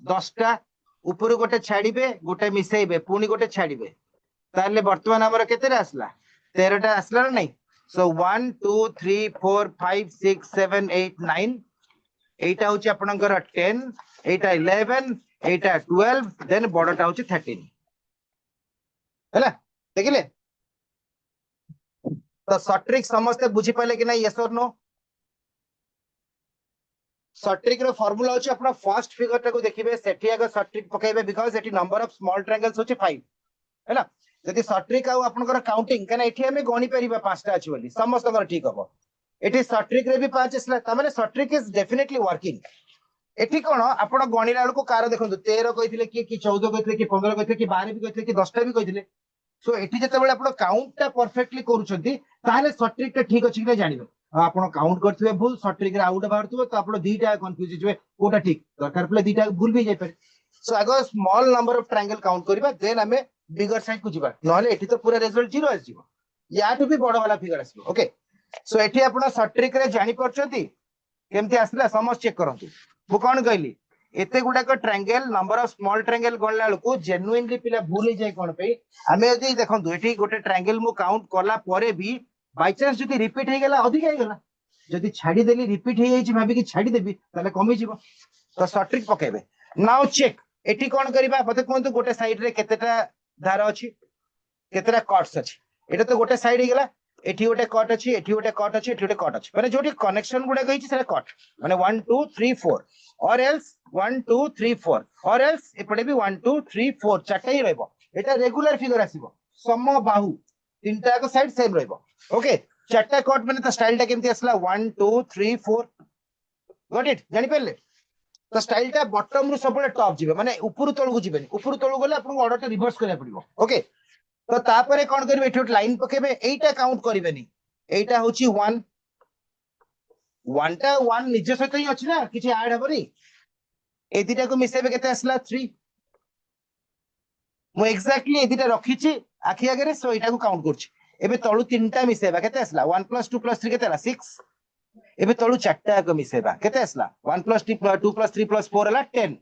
10टा ऊपर गोटे छाडीबे गोटे मिसाइबे पुनी गोटे छाडीबे ताले वर्तमान हमर केतरा आसला 13टा आसला ना नहीं सो 1 2 3 4 5 6 7 8 9 एटा होची आपनकर 10 एटा 11 एटा 12 देन बडटा होची 13 हैला देखिले तो शॉर्ट ट्रिक समस्त बुझी पाले कि नहीं यस और नो शॉर्ट ट्रिक रो फार्मूला होची अपना फर्स्ट फिगर टा को देखिबे सेठी आगे शॉर्ट ट्रिक पकाइबे बिकॉज़ एटी नंबर ऑफ स्मॉल ट्रायंगल्स होची 5 हैला जदि शॉर्ट ट्रिक आउ आपनकर काउंटिंग कना एठी हमें गणी परिबा पांचटा अछि बोली समस्तकर ठीक हबो एठी शॉर्ट ट्रिक रे भी 5 असला त माने short trick is definitely working एठी कोन आपण गणिला को कार देखंतु 13 कहिथिले कि 14 कहिथिले कि 15 कहिथिले कि 12 भी कहिथिले कि 10टा भी कहिथिले सो एठी जते बेले आपण काउंट टा परफेक्टली करूछंती ताले शॉर्ट ट्रिक टा ठीक अछि कि जानिबे आपण काउंट करथिबे भूल शॉर्ट ट्रिक रे आउट बाहरथुबो तो आपण दीटा कंफ्यूज हिजबे कोटा ठीक दरकार पले दीटा भूल भी जाय पारे सो आगो small number of triangle count करबा देन हमें बिगर साइड को जिबा नहले एठी तो पूरा रिजल्ट 0 आसीबो या टू भी बड़ वाला फिगर आसीबो ओके सो एठी आपण शॉर्ट ट्रिक रे जानि परछंती केमती आसला समझ चेक करंतु मु कोन कहली एते गुडा को triangle number of small triangle गणला लको जेन्युइनली पिला भूल ही जाय कोन पे हमें यदि देखंतु एठी गोटे ट्रायंगल मु काउंट करला परे भी बाय चांस जदि रिपीट हे गेला अधिक हे गेला जदि छाडी देली रिपीट हे जाई भाबी कि छाडी देबी ताले कमी जीवो तो शॉर्ट ट्रिक पकेबे नाउ चेक एठी कोन करबा पते कोंतु गोटे साइड रे केतेटा धार अछि केतेटा कट्स अछि एटा तो गोटे साइड हे गेला एठी गोटे कट अछि एठी गोटे कट अछि एठी गोटे कट अछि माने जोटी कनेक्शन गुडा कहिछि सेटा कट माने 1 2 3 4 और एल्स 1 2 3 4 और एल्स एपटे भी 1 2 3 4 चारटा ही रहबो एटा रेगुलर फिगर आसीबो सम बाहु तीनटा को साइड सेम रहबो ओके चारटा कट माने त स्टाइल टा केमती असला 1 2 3 4 गॉट इट जानि परले तो स्टाइल टा बॉटम रु सबले टॉप जिबे माने ऊपर तळ को जिबेनी ऊपर तळ गले आपन ऑर्डर टा रिवर्स करिया पड़िबो ओके तो तापरे कोन करबे एठी लाइन पकेबे एटा काउंट करिवेनी एटा होची 1 1 टा 1 निजे सहित ही अछि ना किछि ऐड हबरी ए दिटा को मिसेबे केते असला 3 मु एक्जेक्टली ए दिटा रखिछि आखि आगरे सो एटा को काउंट करछि एबे तळु तीनटा मिसेबा केते असला 1 + 2 + 3 केते हला 6 एबे तळु चारटा को मिसेबा केते असला 1 + 2 + 3 + 4 हला 10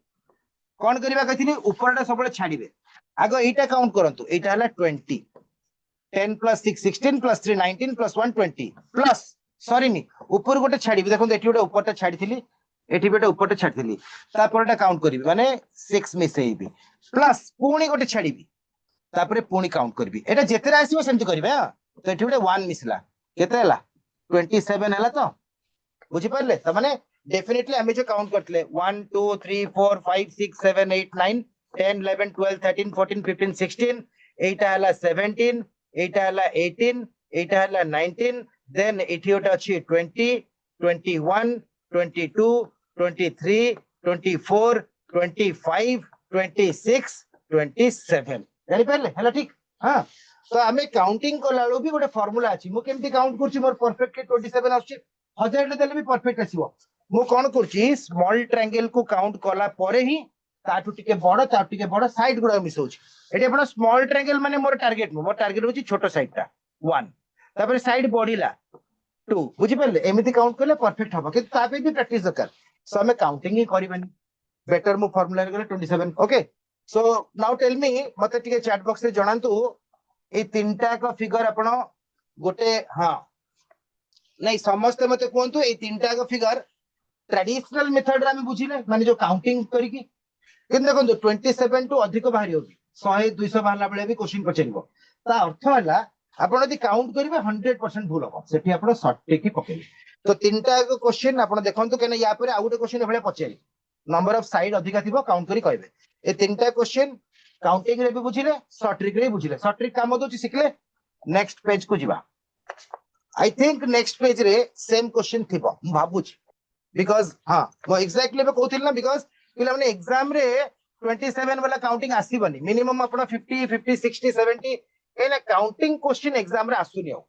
कोन करिबा कथिनी ऊपरटा सबले छाडीबे आगो एटा काउंट करंतु एटा हला 20 10 plus 6 16 plus 3 19 plus 1 20 plus sorry नी ऊपर गोटे छाड़ी देखो एठी गोटे ऊपरटा छाड़ीथिली एठी बेटा ऊपरटा छाड़ीथिली तापरटा काउंट करिवि माने 6 मिसेइबि प्लस पुणी गोटे छाड़ीबि तापरे पुणी काउंट करबि एटा जेतेरा आसीबो सेमति करबे हां तो एठी गोटे 1 मिसला केते हला 27 हला तो बुझी पारले त माने डेफिनेटली हमें जो काउंट करतले 1 2 3 4 5 6 7 8 9 10 11 12 13 14 15 16 एटा हला 17 एटा हला 18 एटा हला 19 देन एठी ओटा अछि 20 21 22 23 24 25 26 27 जानि पारले हला ठीक हां तो हमें काउंटिंग कोलाळो भी गोटे फार्मूला अछि मु केमति काउंट करछि मोर परफेक्टली 27 आछि 1000 देले भी परफेक्ट आसीबो मु कोन करछि स्मॉल ट्रायंगल को काउंट कला परे ही ताठु टिके बड़ साइड गुडा मिसौछि एठी आपण स्मॉल ट्रायंगल माने मोर टार्गेट होछि छोटो साइड टा 1 तापर साइड बढ़िला 2 बुझि परले एमिति काउंट करले परफेक्ट हबो कि तापे भी प्रैक्टिस दरकार सो हमें काउंटिंग ही करिबानी बेटर मु फार्मूला रे 27 okay so now tell me मते टिके चैट बॉक्स रे जणांतु ए तीनटा का फिगर आपण गोटे हां नहीं समस्त मते कोंतु ए तीनटा का फिगर ट्रेडिशनल मेथड रे हम बुझिले माने जो काउंटिंग करी कि देखो 27 टू अधिक बाहरी होगी 100 200 बाहरला बेले भी क्वेश्चन पचरिबो ता अर्थ हला आपण यदि काउंट करिवे 100% भूल हो सेठी आपण सटीक ही पकेबे तो तीनटा को क्वेश्चन आपण देखंतु केने या पर आ गुटे question एभले Pacheri number of side अधिका थिबो काउंट करी कहबे ए तीनटा क्वेश्चन काउंटिंग रे भी बुझिले शॉर्ट ट्रिक रे बुझिले शॉर्ट ट्रिक काम दोची सिखले नेक्स्ट पेज को जिबा आई थिंक नेक्स्ट पेज रे सेम क्वेश्चन थिबो भाबुची बिकॉज़ हां वो एग्जैक्टली बे कहथिल ना बिकॉज़ पिला माने एग्जाम रे 27 वाला काउंटिंग आसीबनी मिनिमम आपण 50 50 60 70 एना काउंटिंग क्वेश्चन एग्जाम रे आसुनी हो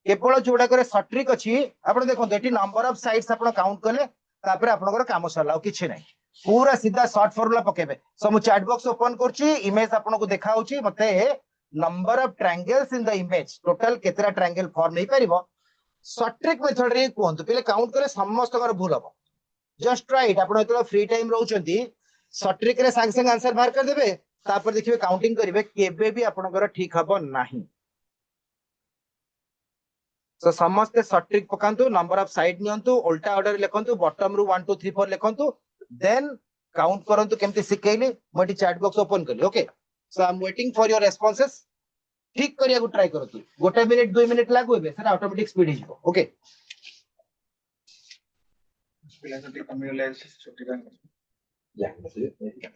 केवल जोडा करे शॉर्ट ट्रिक अछि आपण देखो एटी नंबर ऑफ साइड्स आपण काउंट करले तापर आपनकर काम सरला किछि नै पूरा सीधा शॉर्ट फार्मूला पकेबे सो मु चैट बॉक्स ओपन करछि इमेज आपन को देखा होछि मते number of triangles in the image total केतरा ट्रायंगल फॉर्म नै परिबो शॉर्ट ट्रिक मेथड रे कोंतु पहिले काउंट करे समस्तकर भूल हबो जस्ट राइट आपण एतो फ्री टाइम रहउचंती शॉर्ट ट्रिक रे संग संग आंसर बाहर कर देबे तापर देखिबे काउंटिंग करिवे केबे भी आपनकर ठीक हबो नाही सो समस्त शॉर्ट ट्रिक पकांतु नंबर ऑफ साइड नियंतु उल्टा ऑर्डर लिखंतु बॉटम रु 1 2 3 4 लिखंतु देन काउंट करंतु केमति सिखेइली मोटी चैट बॉक्स ओपन करी okay so I am waiting for your responses ठीक करिया को ट्राई करतु गोटे मिनिट 2 मिनिट लागुबे सर ऑटोमेटिक स्पीड हिजबो ओके फिलोसॉफी कम्युनिकेशन छोटी का या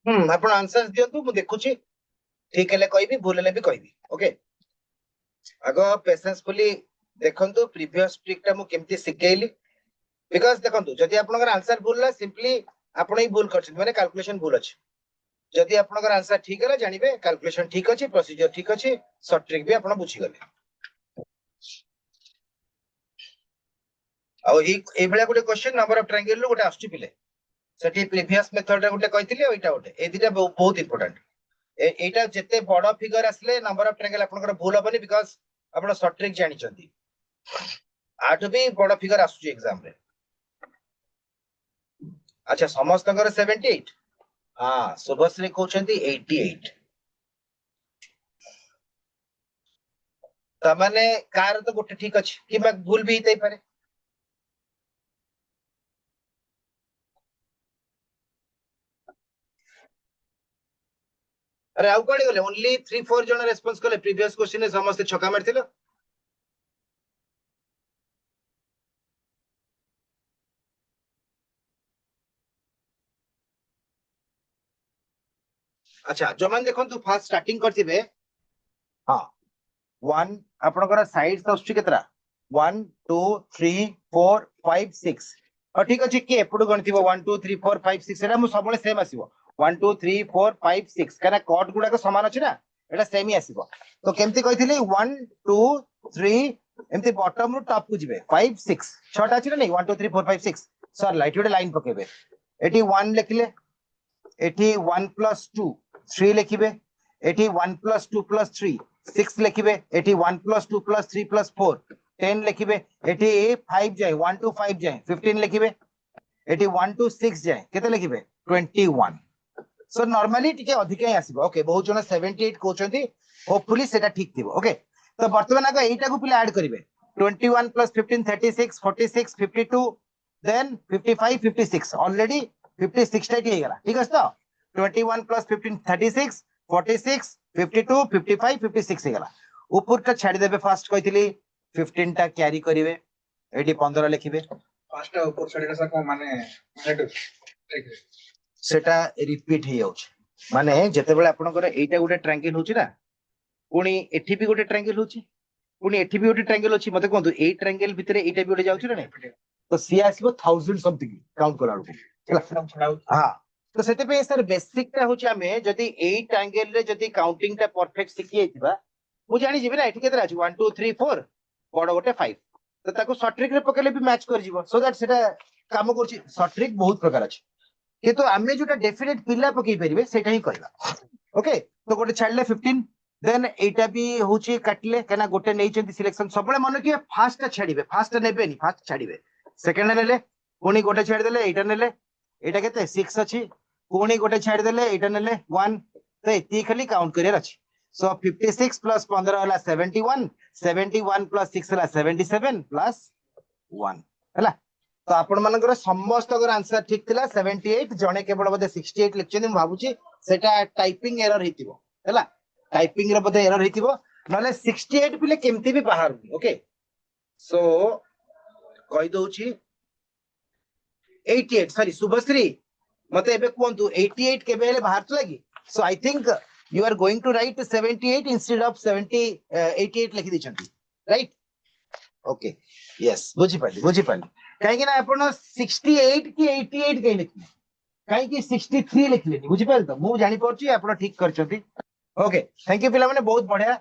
आपण आंसर दियंतु मु देखुची ठीक हेले कहबी भूल हेले भी कहबी ओके आगो पेशेंसफुली देखंतु प्रीवियस ट्रिक टा मु केमति सिखेइली बिकॉज़ देखंतु जदि आपनकर आंसर भूलला सिंपली आपण ही भूल करछन माने कैलकुलेशन भूल अछि जदि आपनकर आंसर ठीक हैला जानिबे कैलकुलेशन ठीक अछि प्रोसीजर ठीक अछि शॉर्ट ट्रिक भी आपण बुझी गले आ ए बेला गोटे क्वेश्चन नंबर ऑफ ट्रायंगल रो गोटे आछी पिले सेठी प्रीवियस मेथड रे गोटे कहितली ओइटा गोटे ए दिटा बहुत इंपोर्टेंट एटा जते बड़ फिगर आसले नंबर ऑफ ट्रायंगल आपनकर भूल हबनी बिकॉज़ आपण शॉर्ट ट्रिक जानि चंती आठ भी बड़ फिगर आसुची एग्जाम रे अच्छा समस्तकर 78 हां शुभश्री कहउछंती 88 त माने कार तो गोटे ठीक अछि कि भूल भी हेतै पारे अरे आउ कोडी गले ओनली 3 4 जन रेस्पोंस कले प्रीवियस क्वेश्चन में समस्त छक्का मारथिलो अच्छा जो मान देखंतु फास्ट स्टार्टिंग करथिबे हां 1 आपनकर साइड्स आछी केतरा 1 2 3 4 5 6 और ठीक अछि के एपडु गणथिबो 1 2 3 4 5 6 एरा मु सबले सेम आसीबो 1 2 3 4 5 6 काना कट गुडा को समान अछि ना एटा सेम ही आसीबो तो केमती कहिथिली 1 2 3 एमती बॉटम रु टॉप को जिवे 5 6 छटा अछि ना नहीं 1 2 3 4 5 6 सर लाइट गोटे लाइन पकेबे एटी 1 लिखले एटी 1 + 2 3 लिखिबे एटी 1 + 2 + 3 6 लिखिबे एटी 1 + 2 + 3 + 4 10 लिखिबे एटी 5 जाए 1 to 5 जाए 15 लिखिबे एटी 1 to 6 जाए केते लिखिबे 21 सो नॉर्मली टिके अधिक ही आसीबो ओके बहुत जण 78 कहउचंती होपफुली सेटा ठीक थिबो ओके तो वर्तमान आगे एटा को पिला ऐड करिवे 21 + 15 36 46 52 देन 55 56 ऑलरेडी 56 टा हे गला ठीक अछि तो 21 + 15 36 46 52 55 56 हे गला ऊपर का छाडी देबे फास्ट कहितली 15 टा कैरी करिवे एटी 15 लिखिबे फास्ट ऊपर साइड का को माने ठीक सेटा रिपीट हे जाउछ माने जते बेले आपनकर एटा गोटे ट्रायंगल होची ना पुनी एठी भी गोटे ट्रायंगल होची पुनी एठी भी गोटे ट्रायंगल होची मते कोंतु ए ट्रायंगल भितरे एटा भी गोटे जाउछ ना नहीं तो सी आसीबो 1000 समथिंग काउंट करा को हां तो सेते पे सर बेसिक टा होची हमें जदी ए ट्रायंगल रे जदी काउंटिंग टा परफेक्ट सिखि जाइबा मु जानि जिबे ना एठी केतरा अछि 1 2 3 4 बड़ गोटे 5 तो ताको शॉर्ट ट्रिक रे पकेले भी मैच कर जिवो सो दैट सेटा काम करछि शॉर्ट ट्रिक बहुत प्रकार अछि किंतु आमे जोटा डेफिनेट पिला पकई परिबे सेटा ही कहला ओके तो गोटे छाडले 15 देन एटा भी होची काटले केना गोटे नै चंती सिलेक्शन सबले मन कि फास्ट टा छाडीबे फास्ट नेबे नी फास्ट छाडीबे सेकंड नेले पुनी गोटे छाडी देले एटा नेले एटा केते 6 अछि पुनी गोटे छाडी देले एटा नेले 1 तो एती खाली काउंट करियर अछि सो 56 + 15 होला 71 71 + 6 होला 77 + 1 हला तो आपण मानकर समस्त अगर आंसर ठीक थिला 78 जणे केवल बदे 68 लिखछन हम भाबुची सेटा टाइपिंग एरर हितिबो हला टाइपिंग रे बदे एरर हितिबो नले 68 पिले केमती भी बाहर ओके सो कहि दउची 88 सॉरी शुभश्री मते एबे कोंतु 88 केबे हेले बाहर तो लागी so I think you are going to write 78 instead of 88 लिखि दिछंती राइट ओके यस बुझी पाली कहीं ना आपण 68 की 88 कहीं लिखले कहीं की 63 लिखले बुझी पाल तो मु जानि परची आपण ठीक करचंती ओके थैंक यू पिला माने बहुत बढ़िया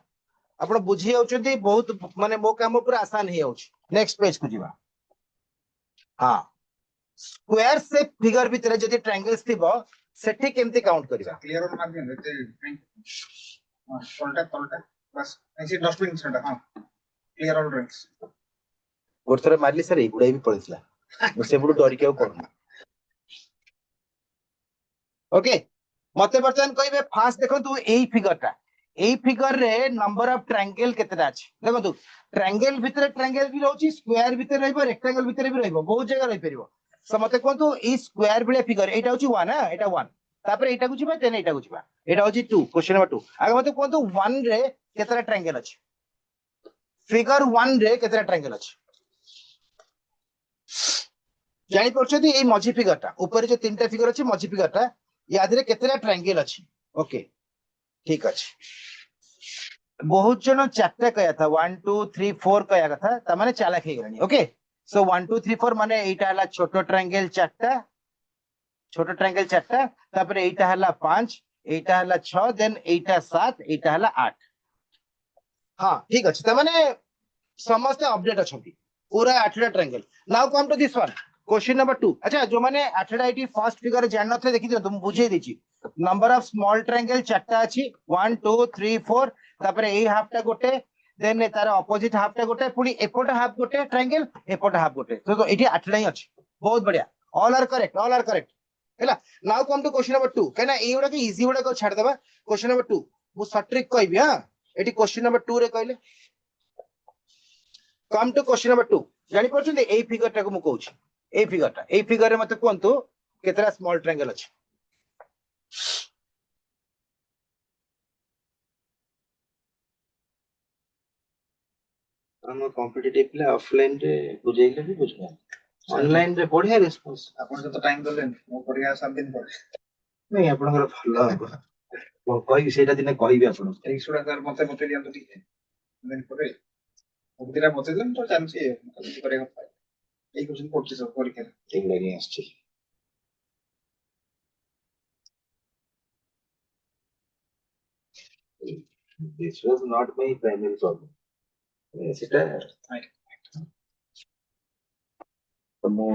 आपण बुझी जाउचंती बहुत माने मो काम पूरा आसान हे जाउछ नेक्स्ट पेज को जीवा हां स्क्वायर से फिगर भीतर जदी ट्रायंगल्स थिबो सेठी केमती काउंट करिवा क्लियर और मार्जिन रहते हां तलटा बस ऐसे डस्टबिन सेटा हां क्लियर और ड्राइंग्स गोरथरे मारली सर एगुडा भी पळिसला मु सेबुडु डरी केउ करनु ओके मते बर्तन कहिबे फास्ट देखंतु एई फिगर रे नंबर ऑफ ट्रायंगल केतेटा अछि देखंतु ट्रायंगल भितरे ट्रायंगल भी रहउची स्क्वायर भितरे रहइबो रेक्टेंगल भितरे भी रहइबो बहुत जगह रहि परिबो सो मते कोंतु ई स्क्वायर बिले फिगर एटा होची 1 हां एटा 1 तापर एटा को जिबा देन एटा को जिबा एटा होची 2 क्वेश्चन नंबर 2 आगे मते कोंतु 1 रे केतेटा ट्रायंगल अछि फिगर 1 रे केतेटा ट्रायंगल अछि जानि परछथि एई मझी फिगरटा ऊपर जो तीनटा फिगर अछि मझी फिगरटा या आधरे केतेटा ट्रायंगल अछि ओके ठीक अछि बहुत जन चारटा कया था 1 2 3 4 कया कथा त माने चालाक हे गलानी ओके सो 1 2 3 4 माने एटा हला छोटो ट्रायंगल चारटा तापर एटा हला 5 एटा हला 6 देन एटा 7 एटा हला 8 हां ठीक अछि त माने समस्त अपडेट अछंती पूरा 8टा triangle now come to this one question number 2 अच्छा जो माने 8टा आईटी फर्स्ट फिगर जान नथे देखि दियो तुम बुझे देछि नंबर ऑफ स्मॉल ट्रायंगल चारटा अछि 1 2 3 4 तापर ए हाफ टा गोटे देन तार ऑपोजिट हाफ टा गोटे पुनी एपोट हाफ गोटे ट्रायंगल एपोट हाफ गोटे तो एठी 8टा ही अछि बहुत बढ़िया ऑल आर करेक्ट हैला now come to question number 2 केना ए उडा के इजी उडा को छाड़ देबा क्वेश्चन नंबर 2 मु शॉर्ट ट्रिक कहबी हां एठी क्वेश्चन नंबर 2 रे कहले कम टू क्वेश्चन नंबर 2 जानि परछन ए फिगर टा को मु कहूची ए फिगर रे मते कोंतु केतरा स्मॉल ट्रायंगल अछि हम कॉम्पिटिटिव प्ले ऑफलाइन रे बुझेइले भी बुझबा ऑनलाइन रे बढ़िया रिस्पांस आपण तो टाइम देले मो करिया 7 दिन पर नहीं आपनकर भलो वो कहि सेटा दिने कहिबे आपन 100,000 मते मते दिया तो ठीक है दिन पर उदिरा मते दिन तो चांस है कभी करेगा এই क्वेश्चन পড়ছি সব পরীক্ষা ঠিক লাগি আসছে This was not my primary problem. সেটা ମୁଁ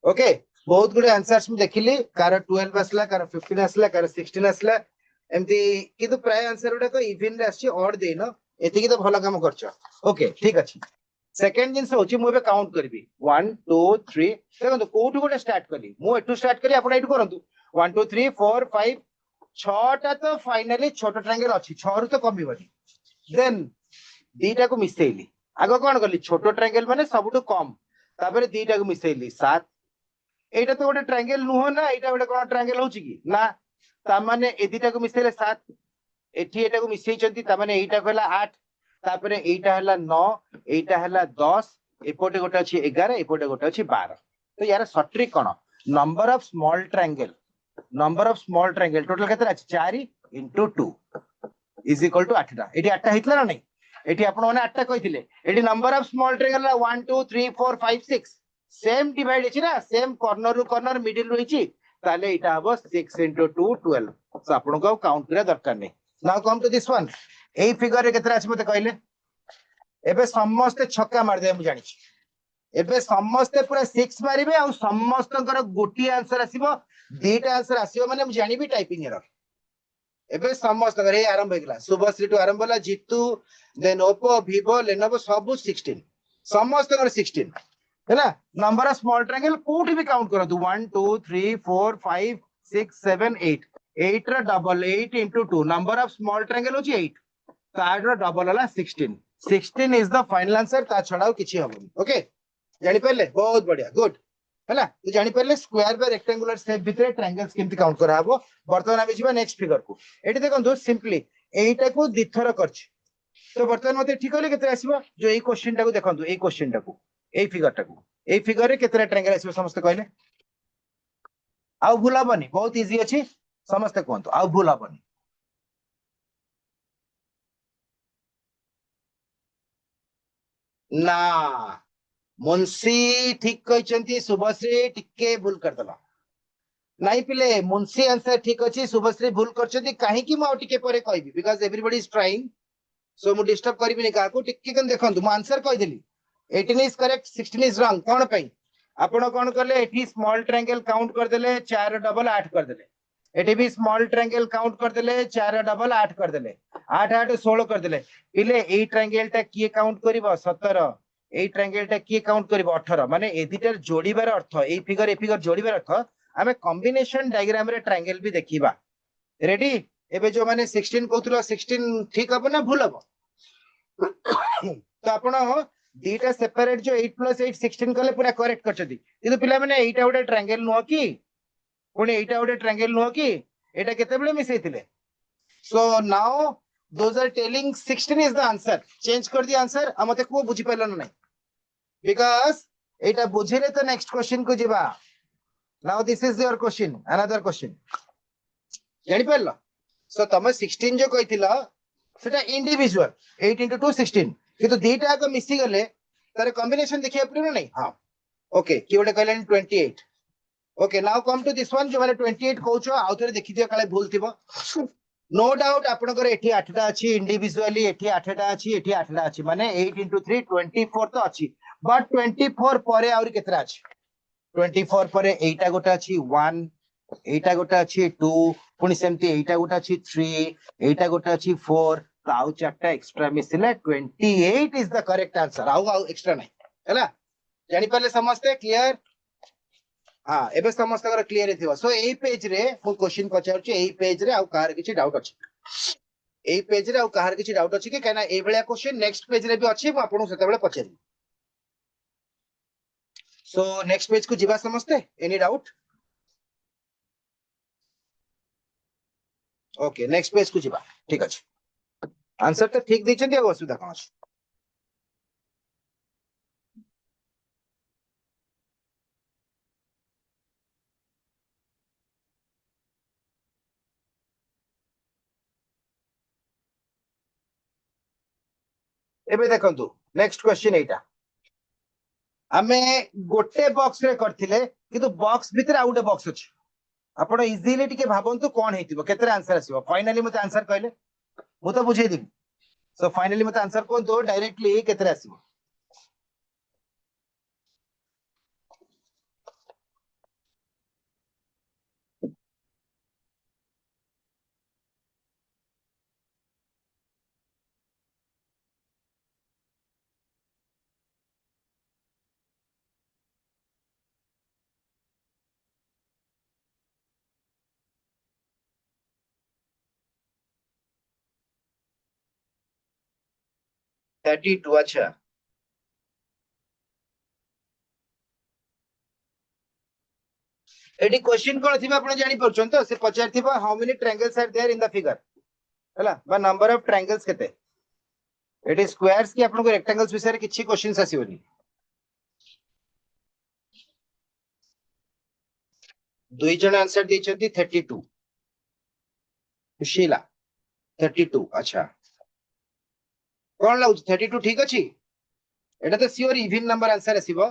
ओके बहुत गुडे आंसर्स मु देखिली कार 12 आसला कार 15 आसला कार 16 आसला एमती किंतु प्राय आंसर गुडा इवन रे आसी ऑड देनो एतिकी तो भलो काम करछ ओके ठीक अछि सेकंड जिंस होची मु बे काउंट करबी 1 2 3 देखो कोठु गोटे स्टार्ट करी मु एटु स्टार्ट करी आपण एटु करंतु 1 2 3 4 5 छटा तो फाइनली छोट ट्रायंगल अछि 6 रु तो कमी बनी देन दीटा को मिसेइली आगो कोन करली छोट ट्रायंगल माने सबटु कम तापर दीटा को मिसेइली 7 एटा तो गोटे ट्रायंगल नुह ना एटा गोटे कोन ट्रायंगल होची की ना ता माने ए दीटा को मिसेइले 7 एठी एटा को मिसेइ चंती ता माने एटा कहला 8 तापर एटा हला 9 एटा हला 10 एपोटे गोटे अछि 11 एपोटे गोटे अछि 12 तो यार short trick cone number of small triangle total केते अछि 4 into 2 is equal to 8 एठी 8 हितला ना नहीं एठी आपण माने 8 कहिथिले एठी number of small triangle 1 2 3 4 5 6 same divide अछि ना सेम कॉर्नर रु कॉर्नर मिडिल रु हिची ताले एटा हबो 6 into 2 12 सो आपण को काउंट करे दरकार नहीं now come to this one एई फिगर रे केतरा अछि मते कहले एबे समस्त छक्का मार दे मु जानि छी एबे समस्त पूरा 6 मारिबे आ समस्तकर गोटी आंसर आसीबो दीटा आंसर आसीबो माने मु जानिबी टाइपिंग एरर एबे समस्तकर ए आरंभ होइगला शुभश्री टू आरंभ होला Jitu then Oppo vivo Lenovo सब 16 समस्तकर 16 है ना नंबर ऑफ स्मॉल ट्रायंगल कोठी भी काउंट करो 1 2 3 4 5 6 7 8 8 रा double 8 into 2 number of small triangle होची 8 तो 8 रा डबल होला 16 16 इज द फाइनल आंसर ता छडाও किछि हबो ओके जानि परले बहुत बढ़िया गुड हैला तो जानि परले स्क्वायर बाय रेक्टेंगुलर शेप भितरे ट्रायंगल्स केमति काउंट करा हबो वर्तमान आबे जिबा नेक्स्ट फिगर को एठी देखंतु सिंपली एइटा को दिथर करछि तो वर्तमान मते ठीक होले केते आसीबो जो एई क्वेश्चन टा को देखंतु एई क्वेश्चन टा को एई फिगर रे केते ट्रायंगल आसीबो समस्त कहले आउ भूल हबनी बहुत इजी अछि समस्त कहंतु आउ भूल हबनी ना मुंशी ठीक कहचंती शुभश्री टिके भूल करदला नहीं पिले मुंशी आंसर ठीक अछि शुभश्री भूल करछथि काहे कि मो टिके परे कहबी because everybody is trying so मु डिस्टर्ब करबिनी का को टिके कन देखंतु मु आंसर कहि देली 18 इज करेक्ट 16 इज रॉन्ग कोन पई आपण कोन करले एठी स्मॉल ट्रायंगल काउंट कर देले 4 डबल 8 कर देले एठी भी स्मॉल ट्रायंगल काउंट कर देले 4 डबल 8 कर देले 8 8 16 कर देले पिले एई ट्रायंगल टा किए काउंट करिवो 17 एई ट्रायंगल टा किए काउंट करिवो 18 माने ए दिटर जोड़ीबार अर्थ एई फिगर ए फिगर जोड़ीबार अर्थ आमे कॉम्बिनेशन डायग्राम रे ट्रायंगल भी देखिबा रेडी एबे जो माने 16 कहथुलो 16 ठीक हबो ना भूल हबो तो आपण दीटा सेपरेट जो 8 + 8 16 कले पूरा करेक्ट करछथि किंतु पिला माने एटा गोटे ट्रायंगल नुह की पुणी एटा गोटे ट्रायंगल नुह की एटा केते बेले मिसैथिले so now those are telling 16 is the answer change कर दी आंसर आ मते को बुझी पाइलो नै बिकॉज़ एटा बुझिले तो नेक्स्ट क्वेश्चन को जिबा now this is your question another question जानि पाइलो सो तमे 16 जो कहिथिला सेटा इंडिविजुअल 8 * 2 16 किंतु दीटा को मिसी गले तार कॉम्बिनेशन देखिया पड़ियो नै हां ओके कि ओटे कहलेन 28 okay now come to this one जो माने 28 कहउछो आउ थरे देखि दियो काले भूल थिबो नो डाउट आपनकर एठी 8 टा अछि इंडिविजुअली एठी 8 टा अछि एठी 8 टा अछि माने 8 * 3 24 तो अछि बट 24 परे आउरी केतरा अछि 24 परे एटा गोटा अछि 1 एटा गोटा अछि 2 पुनी सेमती एटा गोटा अछि 3 एटा गोटा अछि 4 तो आउ चारटा एक्स्ट्रा मिसिले 28 इज द करेक्ट आंसर आउ एक्स्ट्रा नहीं हैला जानि पाले समझते क्लियर हां एबे समस्त कर क्लियर हेथिबो सो एई पेज रे मु क्वेश्चन पचारछि एई पेज रे आउ कार किछि डाउट अछि एई पेज रे आउ कार किछि डाउट अछि कि केना एई बेलिया क्वेश्चन नेक्स्ट पेज रे भी अछि मु आपन सेते बेले पचारि सो नेक्स्ट पेज को जिबा समझते any doubt okay next page को जिबा ठीक अछि आंसर तो ठीक दैछन्ती अब असुविधा कोन अछि एबे देखंतु नेक्स्ट क्वेश्चन एटा आमे गोटे बॉक्स रे करथिले किंतु बॉक्स भीतर आ गोटे बॉक्स अछि आपण इजीली टिके भाबंतु कोन हेतिबो केतरे आंसर आसीबो फाइनली मते आंसर कहले मु तो बुझे दिबी सो फाइनली मते आंसर कोन तो डायरेक्टली केतरे आसीबो थर्टी टू अच्छा एटी क्वेश्चन कोन थिबा आपण जानि परछन तो से पचार थिबा how many triangles are there in the figure हला बा नंबर ऑफ ट्रायंगल्स केते एटी स्क्वायर्स की आपण को रेक्टेंगल्स विषय रे किछि क्वेश्चंस आसीबनी दुई जन आंसर दैछंती 32 सुशीला 32 अच्छा कोन लाउछ 32 ठीक अछि एटा तो सियोर इवन नंबर आंसर आसीबो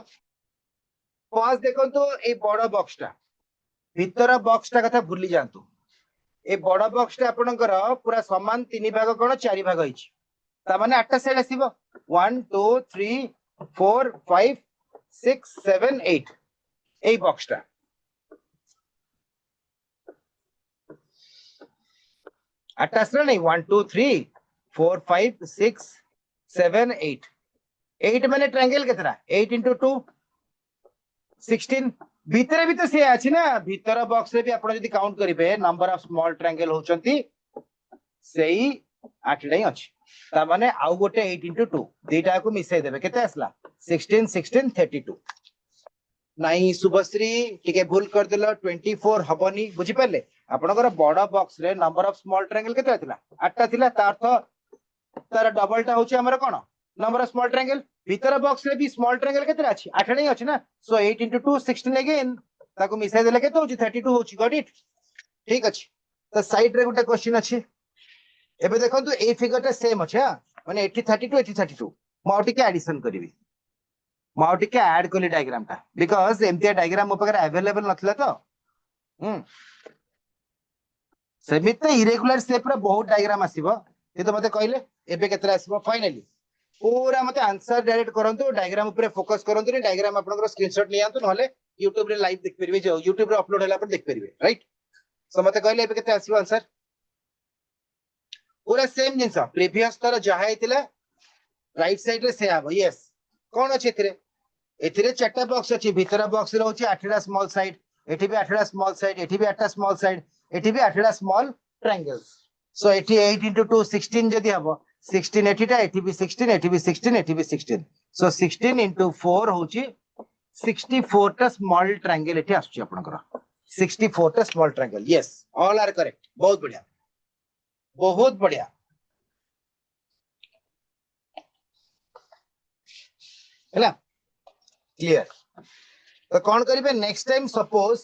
पास देखंतु ए बड़ बॉक्सटा भीतर बॉक्सटा कथा भूली जांतु ए बड़ बॉक्सटा आपणकर पूरा समान 3 भाग कोन 4 भाग हिच ता माने 8 टा सेट आसीबो 1 2 3 4 5 6 7 8 ए बॉक्सटा आटासरा नहीं 1 2 3 4 5 6 7 8 8 माने ट्रायंगल केतरा 8 * 2 16 भीतर भी तो से अछि ना भीतर बॉक्स रे भी आपण जदी काउंट करिवे नंबर ऑफ स्मॉल ट्रायंगल होचंती सेही 8 टा ही अछि ता माने आउ गोटे 8 * 2 दीटा को मिसै देबे केते आसला 16 16 32 नहीं शुभश्री टिके भूल कर देलो 24 हबनी बुझी पाले आपनकर बड़ बॉक्स रे नंबर ऑफ स्मॉल ट्रायंगल केते थिला 8 टा थिला ता अर्थ तार डबल टा होची हमर कोन नंबर ऑफ स्मॉल ट्रायंगल भीतर बॉक्स रे भी स्मॉल ट्रायंगल केते अछि 8 नहीं अछि ना सो 8 * 2 16 अगेन ताको मिसाई देले केते होची 32 होची गॉट इट ठीक अछि त साइड रे गोटे क्वेश्चन अछि एबे देखंतु ए फिगर टा सेम अछि हा माने 32 32 माउटी के एडिशन करिवि माउटी के ऐड कोली डायग्राम टा बिकॉज़ एमतिया डायग्राम मो पकर अवेलेबल नथला तो सेमित इरेगुलर शेप रे बहुत डायग्राम आसीबो ये तो मते कहले एबे केतरा आसीबो फाइनली पूरा मते आंसर डायरेक्ट करंतु डायग्राम ऊपर फोकस करंतु नि डायग्राम आपनकर स्क्रीनशॉट नि आंतु नहले YouTube रे लाइव देख परिबे जो YouTube रे अपलोड होला पर देख परिबे राइट सो मते कहले एबे केते आसीबो आंसर पूरा सेम जिंस प्रीवियस तर जहा हेतिला राइट साइड रे से आबो यस कोन अछि एथिरे एथिरे चारटा बॉक्स अछि भीतर बॉक्स रहउछि 8टा स्मॉल साइड एठी भी 8टा स्मॉल साइड एठी भी 8टा स्मॉल साइड एठी भी 8टा स्मॉल ट्रायंगल्स सो एठी 8 into 2 16 जदी हबो 16 एठीटा एठी भी 16 एठी भी 16 एठी भी 16 सो 16 into 4 होची 64 टा स्मॉल ट्रायंगल एठी आछी आपनकर 64 टा small triangle yes all are correct बहुत बढ़िया हैला क्लियर तो कौन करिवे next time suppose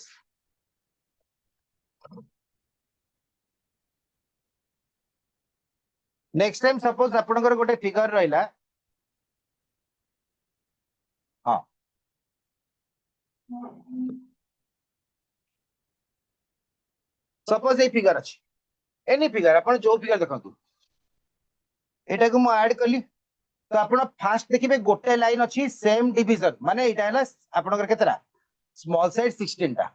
next time suppose आपनकर गोटे फिगर रहिला हां सपोज ए फिगर अछि एनी फिगर अपन जो फिगर देखंतु एटा को म ऐड कली तो आपण फास्ट देखिबे गोटे लाइन अछि सेम डिवीजन माने एटा हला आपनकर केतरा स्मॉल साइड 16 टा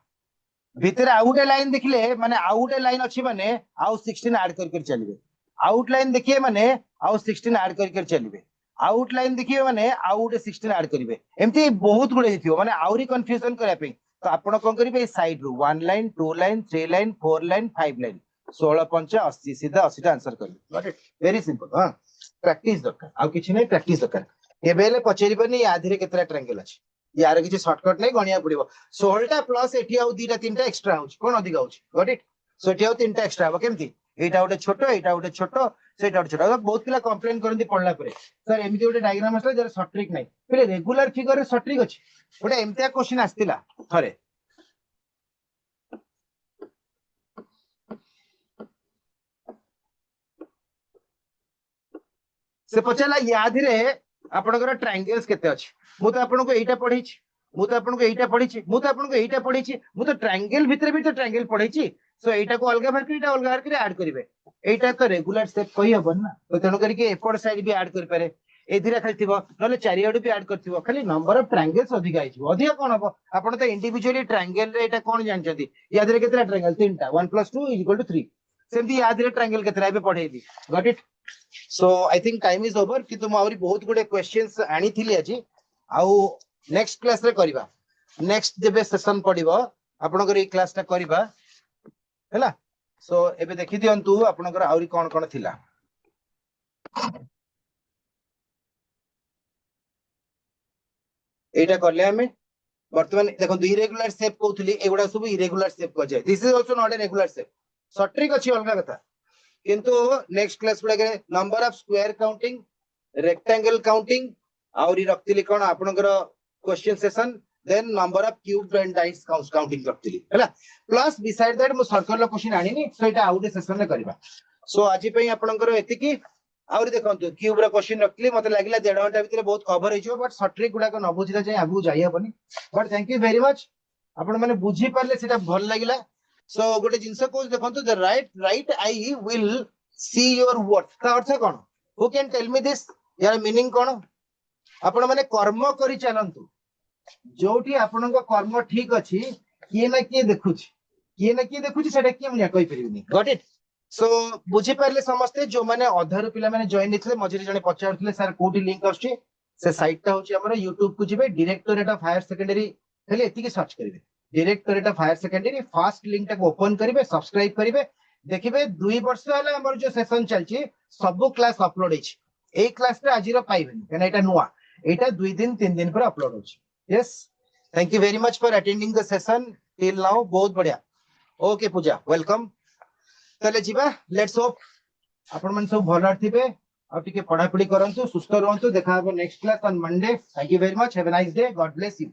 भीतर आउटे लाइन देखले माने आउटे लाइन अछि माने आउ 16 ऐड कर चलिबे आउटलाइन देखिए माने आउ 16 ऐड कर चलिबे आउटलाइन देखिए माने आउटे 16 ऐड करिवे एमती बहुत गुळे हिथियो माने आउरी कंफ्यूजन करिया पे तो आपण कोन करिवे साइड रू 1 line 2 line 3 line 4 line 5 line 16 5 80 सीधा 80 टा आंसर करिवे गॉट इट वेरी सिंपल हां प्रैक्टिस दरकार आ किछि नै प्रैक्टिस दरकार केबेले पचेरिबनी आधिरे केतरा ट्रायंगल अछि यार किछि शॉर्टकट नै गणिया पड़िबो 16 टा प्लस एठी आउ 2 टा 3 टा एक्स्ट्रा होछि कोन अधिक होछि गॉट इट सो एठी आउ 3 टा एक्स्ट्रा हो केमती एटा गोटे छोटो एटा गोटे छोटो सेटा गोटे छोटो बहुत पिला कंप्लेन करंती पढला परे सर एमिति गोटे डायग्राम आसला जरा शॉर्ट ट्रिक नै फिर रेगुलर फिगर रे शॉर्ट ट्रिक अछि गोटे एमतिया क्वेश्चन आस्तिला थरे से पचला यादिरे आपनकर ट्रायंगल्स केते अछि मु तो आपनको एटा पढिछि मु तो आपनको एटा पढिछि मु तो आपनको एटा पढिछि मु तो ट्रायंगल भितरे भी तो ट्रायंगल पढिछि सो एटा को अलगा भर के एटा अलगा भर के ऐड करिवे एटा तो रेगुलर शेप कहि हबन ना तो तनो करी के एपड़ साइड भी ऐड कर पारे एधिरा खाली थिबो नले चारियाडू भी ऐड करथिबो खाली नंबर ऑफ ट्रायंगल्स अधिक आइछो अधिक कोन हबो आपण तो इंडिविजुअली ट्रायंगल रे एटा कोन जानचंती यादिरे केतरा ट्रायंगल 3 टा 1 + 2 = 3 सेमती यादिरे ट्रायंगल केतरा बे पढेबी got it so I think time is over कि तुम आउरी बहुत गुडे क्वेश्चंस आनी थिली আজি आउ नेक्स्ट क्लास रे करिबा नेक्स्ट जेबे सेशन पडिबो आपनकर ई क्लास ता करिबा हैला सो एबे देखि दियंतु आपनकर आउरी कोन कोन थिला एटा करले हमें वर्तमान देखो इरेगुलर शेप कहउथली एगुडा सब इरेगुलर शेप को जाय this is also not a regular shape short trick अछि अलगा कथा किंतु नेक्स्ट क्लास गुडा के number of square counting rectangle counting आउरी रखतिली कोन आपनकर question session then number of cube and dice counting रखतिली हैला प्लस बिसाइड दैट मो सर्कल क्वेश्चन आनिनी सो एटा आउटे सेशन रे करबा सो आजि पई आपनकर एतिकी आउरी देखंतु क्यूब रे क्वेश्चन रखतिली मते लागिला 1.5 घंटा भीतर बहुत कवर होइछो बट शॉर्ट ट्रिक गुडा को न बुझिला जाय आगु जाय हबनी but thank you very much आपण माने बुझी पारले सेटा भल लागिला सो गोटे जिंस को देखंतु the right I will see your worth का अर्थ कोन who can tell me this यार मीनिंग कोन आपण माने कर्म करि चलंतु जोठी आपनक कर्म ठीक अछि किए ना किए देखुछि सेटा किए मुनिया कहि परिबिनी गॉट इट सो बुझी पारले समस्ते जो माने अधार पिला माने जॉइन हितले मझिरे जने पचारथले सर कोठी लिंक आछी से साइट ता होची हमर YouTube को जिबे डायरेक्टरेट ऑफ हायर सेकेंडरी खाली एतिकी सर्च करिवे directorate of higher secondary first link ता ओपन करिवे सब्सक्राइब करिवे देखिबे 2 वर्ष होला हमर जो सेशन चलची सब क्लास अपलोड हिच ए क्लास रे आजिरो पाइबेनी कना एटा नुवा एटा 2 दिन 3 दिन पर अपलोड होची yes thank you very much for attending the session till now बहुत बढ़िया ओके पूजा वेलकम तले जीवा लेट्स होप आपण मन सब भलो थिबे आ टिके पढा पढी करंतु सुस्त रहंतु देखा हबो next class on Monday thank you very much have a nice day God bless you